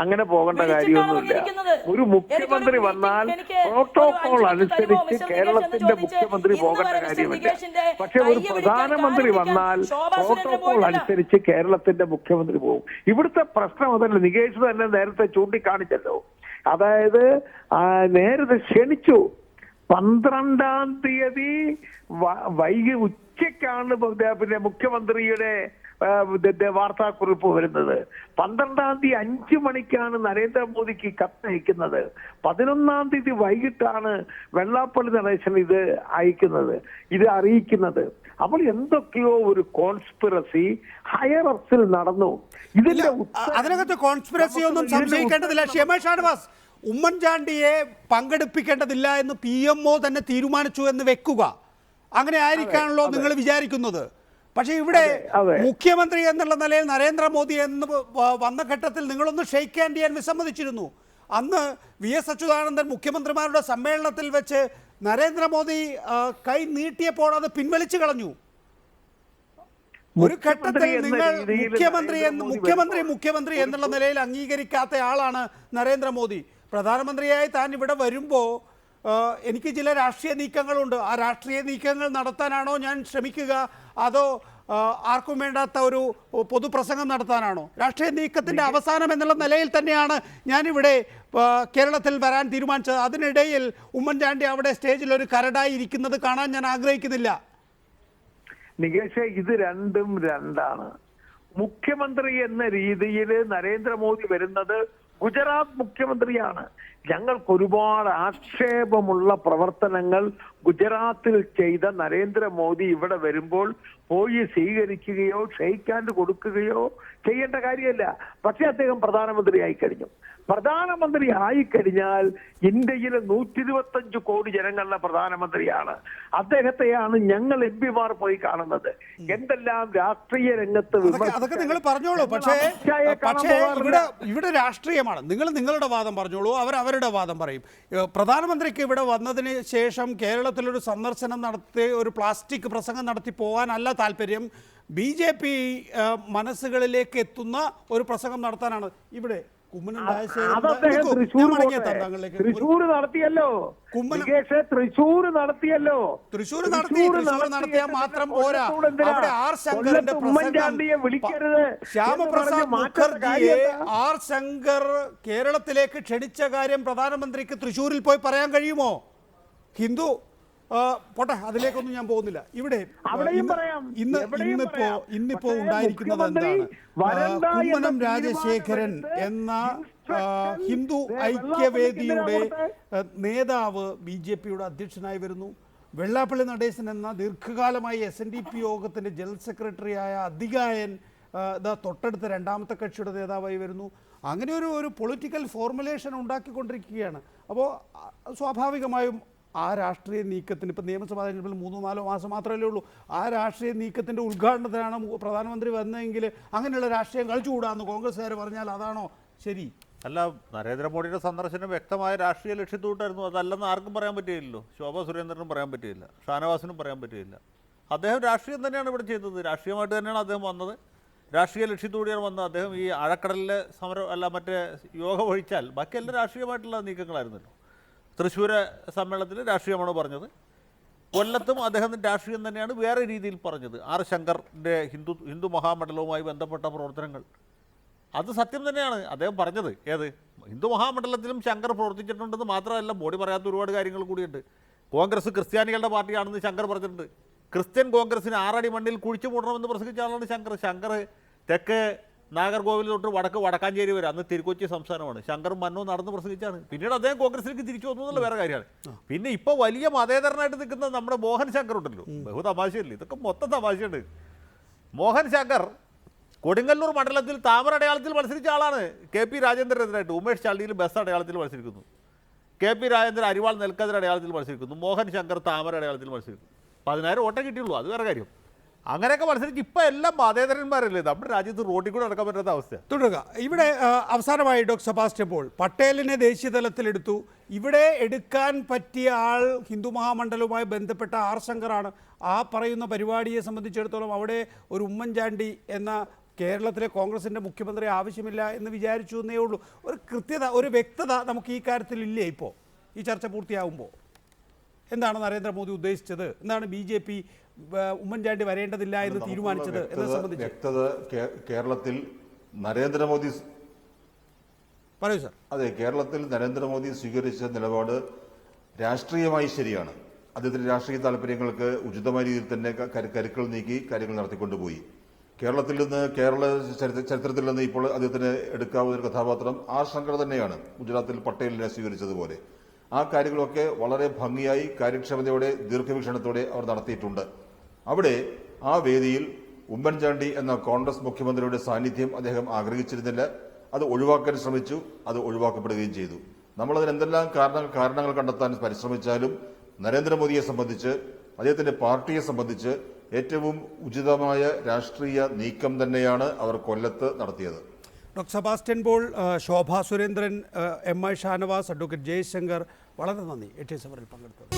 അങ്ങനെ പോകേണ്ട കാര്യമൊന്നുമില്ല. ഒരു മുഖ്യമന്ത്രി വന്നാൽ പ്രോട്ടോകോൾ അനുസരിച്ച് കേരളത്തിന്റെ മുഖ്യമന്ത്രി പോകേണ്ട കാര്യമില്ല. പക്ഷെ ഒരു പ്രധാനമന്ത്രി വന്നാൽ പ്രോട്ടോകോൾ അനുസരിച്ച് കേരളത്തിന്റെ മുഖ്യമന്ത്രി പോകും. ഇവിടുത്തെ പ്രശ്നം അതല്ല. നികേഷ് തന്നെ നേരത്തെ ചൂണ്ടിക്കാണിച്ചല്ലോ. അതായത് നേരത്തെ ക്ഷണിച്ചു 12-ാം തീയതി ഉച്ചയ്ക്കാണ് പിന്നെ മുഖ്യമന്ത്രിയുടെ വാർത്താക്കുറിപ്പ് വരുന്നത്. 12-ാം തീയതി 5 മണിക്കാണ് നരേന്ദ്രമോദിക്ക് കത്തയക്കുന്നത്. 11-ാം തീയതി വൈകിട്ടാണ് വെള്ളാപ്പള്ളി നടേശൻ ഇത് അറിയിക്കുന്നത്. അപ്പോൾ എന്തൊക്കെയോ ഒരു കോൺസ്പിറസി ഹയർ അപ്സിൽ നടന്നു. അതിനകത്ത് കോൺസ്പിറസി ഒന്നും സംശയിക്കേണ്ടതില്ല. ഷാനവാസ്, ഉമ്മൻചാണ്ടിയെ പങ്കെടുപ്പിക്കേണ്ടതില്ല എന്ന് PMO തന്നെ തീരുമാനിച്ചു എന്ന് വെക്കുക. അങ്ങനെ ആയിരിക്കാണല്ലോ നിങ്ങൾ വിചാരിക്കുന്നത്. പക്ഷേ ഇവിടെ മുഖ്യമന്ത്രി എന്നുള്ള നിലയിൽ നരേന്ദ്രമോദി എന്ന് വന്ന ഘട്ടത്തിൽ നിങ്ങളൊന്ന് ഷെയ്ക്ക് ഹാൻഡ് ചെയ്യാൻ വിസമ്മതിച്ചിരുന്നു. അന്ന് VS അച്യുതാനന്ദൻ മുഖ്യമന്ത്രിമാരുടെ സമ്മേളനത്തിൽ വെച്ച് നരേന്ദ്രമോദി കൈ നീട്ടിയപ്പോൾ അത് പിൻവലിച്ചു കളഞ്ഞു. ഒരു ഘട്ടത്തിൽ നിങ്ങൾ മുഖ്യമന്ത്രി എന്നുള്ള നിലയിൽ അംഗീകരിക്കാത്ത ആളാണ് നരേന്ദ്രമോദി. പ്രധാനമന്ത്രിയായി താൻ ഇവിടെ വരുമ്പോൾ എനിക്ക് ചില രാഷ്ട്രീയ നീക്കങ്ങളുണ്ട്. ആ രാഷ്ട്രീയ നീക്കങ്ങൾ നടത്താനാണോ ഞാൻ ശ്രമിക്കുക, അതോ ആർക്കും വേണ്ടാത്ത ഒരു പൊതുപ്രസംഗം നടത്താനാണോ? രാഷ്ട്രീയ നീക്കത്തിൻ്റെ അവസാനം എന്നുള്ള നിലയിൽ തന്നെയാണ് ഞാനിവിടെ കേരളത്തിൽ വരാൻ തീരുമാനിച്ചത്. അതിനിടയിൽ ഉമ്മൻചാണ്ടി അവിടെ സ്റ്റേജിൽ ഒരു കരടായി ഇരിക്കുന്നത് കാണാൻ ഞാൻ ആഗ്രഹിക്കുന്നില്ല. നികേഷ്, ഇത് രണ്ടാണ്. മുഖ്യമന്ത്രി എന്ന രീതിയിൽ നരേന്ദ്രമോദി വരുന്നത് ഗുജറാത്ത് മുഖ്യമന്ത്രിയാണ്. ഞങ്ങൾക്ക് ഒരുപാട് ആക്ഷേപമുള്ള പ്രവർത്തനങ്ങൾ ഗുജറാത്തിൽ ചെയ്ത നരേന്ദ്രമോദി ഇവിടെ വരുമ്പോൾ പോയി സ്വീകരിക്കുകയോ ഷെയ്ക്ക് കൊടുക്കുകയോ ചെയ്യേണ്ട കാര്യമല്ല. പക്ഷെ അദ്ദേഹം പ്രധാനമന്ത്രി ആയിക്കഴിഞ്ഞു. പ്രധാനമന്ത്രി ആയിക്കഴിഞ്ഞാൽ ഇന്ത്യയിലെ 125 കോടി ജനങ്ങളുടെ പ്രധാനമന്ത്രിയാണ്. അദ്ദേഹത്തെയാണ് ഞങ്ങൾ MP-മാർ പോയി കാണുന്നത്. എന്തെല്ലാം രാഷ്ട്രീയ രംഗത്ത് അതൊക്കെ നിങ്ങൾ പറഞ്ഞോളൂ. പക്ഷേ ഇവിടെ രാഷ്ട്രീയമാണ്. നിങ്ങൾ നിങ്ങളുടെ വാദം പറഞ്ഞോളൂ, അവർ അവരുടെ വാദം പറയും. പ്രധാനമന്ത്രിക്ക് ഇവിടെ വന്നതിന് ശേഷം കേരളത്തിലൊരു സന്ദർശനം നടത്തി ഒരു പ്ലാസ്റ്റിക് പ്രസംഗം നടത്തി പോകാനല്ല താല്പര്യം. BJP മനസ്സുകളിലേക്ക് എത്തുന്ന ഒരു പ്രസംഗം നടത്താനാണ്. ഇവിടെ തൃശ്ശൂർ നടത്തിയല്ലോ, തൃശ്ശൂർ നടത്തിയല്ലോ. തൃശ്ശൂർ നടത്തിയാൽ മാത്രം പോരാ. അവിടെ ആർ ശങ്കറിന്റെ ഉമ്മൻചാണ്ടിയെ വിളിക്കരുത്. ശ്യാമപ്രസാദ് മുഖർജിയെ ആർ ശങ്കർ കേരളത്തിലേക്ക് ക്ഷണിച്ച കാര്യം പ്രധാനമന്ത്രിക്ക് തൃശ്ശൂരിൽ പോയി പറയാൻ കഴിയുമോ? ഹിന്ദു പോട്ടെ, അതിലേക്കൊന്നും ഞാൻ പോകുന്നില്ല. ഇവിടെ ഇന്നിപ്പോ ഉണ്ടായിരിക്കുന്നത് എന്താണ്? കുമ്മനം രാജശേഖരൻ എന്ന ഹിന്ദു ഐക്യവേദിയുടെ നേതാവ് BJPയുടെ അധ്യക്ഷനായി വരുന്നു. വെള്ളാപ്പള്ളി നടേശൻ എന്ന ദീർഘകാലമായി SNDP യോഗത്തിന്റെ ജനറൽ സെക്രട്ടറിയായ അധികായൻ തൊട്ടടുത്ത രണ്ടാമത്തെ കക്ഷിയുടെ നേതാവായി വരുന്നു. അങ്ങനെ ഒരു പൊളിറ്റിക്കൽ ഫോർമുലേഷൻ ഉണ്ടാക്കിക്കൊണ്ടിരിക്കുകയാണ്. അപ്പോൾ സ്വാഭാവികമായും ആ രാഷ്ട്രീയ നീക്കത്തിന് ഇപ്പോൾ നിയമസഭാ തെരഞ്ഞെടുപ്പിൽ 3-4 മാസം മാത്രമല്ലേ ഉള്ളൂ. ആ രാഷ്ട്രീയ നീക്കത്തിൻ്റെ ഉദ്ഘാടനത്തിനാണ് പ്രധാനമന്ത്രി വന്നതെങ്കിൽ അങ്ങനെയുള്ള രാഷ്ട്രീയം കളിച്ചുകൂടാന്ന് കോൺഗ്രസ്സുകാർ പറഞ്ഞാൽ അതാണോ ശരി? അല്ല, നരേന്ദ്രമോദിയുടെ സന്ദർശനം വ്യക്തമായ രാഷ്ട്രീയ ലക്ഷ്യത്തോട്ടായിരുന്നു. അതല്ലെന്ന് ആർക്കും പറയാൻ പറ്റിയില്ലല്ലോ. ശോഭാ സുരേന്ദ്രനും പറയാൻ പറ്റിയില്ല, ഷാനവാസിനും പറയാൻ പറ്റിയില്ല. അദ്ദേഹം രാഷ്ട്രീയം തന്നെയാണ് ഇവിടെ ചെയ്തത്. രാഷ്ട്രീയമായിട്ട് തന്നെയാണ് അദ്ദേഹം വന്നത്. രാഷ്ട്രീയ ലക്ഷ്യത്തോടെയാണ് വന്നത്. അദ്ദേഹം ഈ ആഴക്കടലിലെ സമരം അല്ല മറ്റേ യോഗ ഒഴിച്ചാൽ ബാക്കിയെല്ലാം രാഷ്ട്രീയമായിട്ടുള്ള നീക്കങ്ങളായിരുന്നല്ലോ. തൃശ്ശൂർ സമ്മേളനത്തിൽ രാഷ്ട്രീയമാണ് പറഞ്ഞത്. കൊല്ലത്തും അദ്ദേഹത്തിൻ്റെ രാഷ്ട്രീയം തന്നെയാണ് വേറെ രീതിയിൽ പറഞ്ഞത്. ആർ ശങ്കറിൻ്റെ ഹിന്ദു മഹാമണ്ഡലവുമായി ബന്ധപ്പെട്ട പ്രവർത്തനങ്ങൾ അത് സത്യം തന്നെയാണ് അദ്ദേഹം പറഞ്ഞത്. ഏത് ഹിന്ദു മഹാമണ്ഡലത്തിലും ശങ്കർ പ്രവർത്തിച്ചിട്ടുണ്ടെന്ന് മാത്രമല്ല, മോഡി പറയാത്ത ഒരുപാട് കാര്യങ്ങൾ കൂടിയുണ്ട്. കോൺഗ്രസ് ക്രിസ്ത്യാനികളുടെ പാർട്ടിയാണെന്ന് ശങ്കർ പറഞ്ഞിട്ടുണ്ട്. ക്രിസ്ത്യൻ കോൺഗ്രസിന് 6 അടി മണ്ണിൽ കുഴിച്ചു മൂടണമെന്ന് പ്രസംഗിച്ച ആളാണ് ശങ്കർ. ശങ്കർ തെക്ക് നാഗർകോവിൽ തൊട്ട് വടക്കാഞ്ചേരി വരെ, അന്ന് തിരുക്കൊച്ചി സംസ്ഥാനമാണ്. ശങ്കറും മന്നവും നടന്ന് പ്രസംഗിച്ചാണ്. പിന്നീട് അദ്ദേഹം കോൺഗ്രസിലേക്ക് തിരിച്ചു വന്നു എന്നുള്ള വേറെ കാര്യമാണ്. പിന്നെ ഇപ്പോൾ വലിയ മതേതരനായിട്ട് നിൽക്കുന്ന നമ്മുടെ മോഹൻ ശങ്കർ ഉണ്ടല്ലോ, ബഹു തമാശയല്ലേ ഇതൊക്കെ, മൊത്തം തമാശയുണ്ട്. മോഹൻ ശങ്കർ കൊടുങ്ങല്ലൂർ മണ്ഡലത്തിൽ താമര അടയാളത്തിൽ മത്സരിച്ച ആളാണ്. KP രാജേന്ദ്രനെതിരായിട്ട് ഉമേഷ് ചാണ്ടിയിൽ ബസ് അടയാളത്തിൽ മത്സരിക്കുന്നു. KP രാജേന്ദ്രൻ അരിവാൾ നെൽക്കതിർ അടയാളത്തിൽ മത്സരിക്കുന്നു. മോഹൻ ശങ്കർ താമര അടയാളത്തിൽ മത്സരിക്കുന്നു. 10,000 വോട്ടേ കിട്ടിയുള്ളൂ, അത് വേറെ കാര്യം. അങ്ങനെയൊക്കെ മത്സരിച്ച് ഇപ്പം എല്ലാം മതേതരന്മാരല്ലേ. നമ്മുടെ രാജ്യത്ത് റോഡിൽ കൂടെ നടക്കാൻ പറ്റാത്ത അവസ്ഥ. തുടരുക. ഇവിടെ അവസാനമായി ഡോക്ടർ സെബാസ്റ്റ്യൻ പോൾ പട്ടേലിനെ ദേശീയ തലത്തിലെടുത്തു. ഇവിടെ എടുക്കാൻ പറ്റിയ ആൾ ഹിന്ദു മഹാമണ്ഡലവുമായി ബന്ധപ്പെട്ട ആർ ശങ്കറാണ്. ആ പറയുന്ന പരിപാടിയെ സംബന്ധിച്ചിടത്തോളം അവിടെ ഒരു ഉമ്മൻചാണ്ടി എന്ന കേരളത്തിലെ കോൺഗ്രസിൻ്റെ മുഖ്യമന്ത്രി ആവശ്യമില്ല എന്ന് വിചാരിച്ചു എന്നേ ഉള്ളൂ. ഒരു കൃത്യത, ഒരു വ്യക്തത നമുക്ക് ഈ കാര്യത്തിൽ ഇല്ലേ? ഇപ്പോൾ ഈ ചർച്ച പൂർത്തിയാകുമ്പോൾ എന്താണ് നരേന്ദ്രമോദി ഉദ്ദേശിച്ചത്? എന്താണ് BJP ഉമ്മൻചാണ്ടി വരേണ്ടതില്ല എന്ന് തീരുമാനിച്ചത് എന്നത് സംബന്ധിച്ച് വ്യക്തത കേരളത്തിൽ നരേന്ദ്രമോദി പറയൂ സർ. അതെ, കേരളത്തിൽ നരേന്ദ്രമോദി സ്വീകരിച്ച നിലപാട് രാഷ്ട്രീയമായി ശരിയാണ്. അദ്ദേഹത്തിന്റെ രാഷ്ട്രീയ താല്പര്യങ്ങൾക്ക് ഉചിതമായ രീതിയിൽ തന്നെ കരുക്കൾ നീക്കി കാര്യങ്ങൾ നടത്തിക്കൊണ്ടുപോയി. കേരളത്തിൽ നിന്ന് കേരള ചരിത്രത്തിൽ നിന്ന് ഇപ്പോൾ അദ്ദേഹത്തിന് എടുക്കാവുന്ന ഒരു കഥാപാത്രം ആർ ശങ്കർ തന്നെയാണ്. ഗുജറാത്തിൽ പട്ടേലിനെ സ്വീകരിച്ചതുപോലെ ആ കാര്യങ്ങളൊക്കെ വളരെ ഭംഗിയായി കാര്യക്ഷമതയോടെ ദീർഘവീക്ഷണത്തോടെ അവർ നടത്തിയിട്ടുണ്ട്. അവിടെ ആ വേദിയിൽ ഉമ്മൻചാണ്ടി എന്ന കോൺഗ്രസ് മുഖ്യമന്ത്രിയുടെ സാന്നിധ്യം അദ്ദേഹം ആഗ്രഹിച്ചിരുന്നില്ല. അത് ഒഴിവാക്കാൻ ശ്രമിച്ചു, അത് ഒഴിവാക്കപ്പെടുകയും ചെയ്തു. നമ്മളതിന് എന്തെല്ലാം കാരണങ്ങൾ കണ്ടെത്താൻ പരിശ്രമിച്ചാലും നരേന്ദ്രമോദിയെ സംബന്ധിച്ച്, അദ്ദേഹത്തിന്റെ പാർട്ടിയെ സംബന്ധിച്ച് ഏറ്റവും ഉചിതമായ രാഷ്ട്രീയ നീക്കം തന്നെയാണ് അവർ കൊല്ലത്ത് നടത്തിയത്. Doctor Sebastian Paul, Shobha Surendran, MI Shanavas, advocate Jayashankar, വളരെ നന്ദി 8 അവറിൽ പങ്കെടുത്തത്.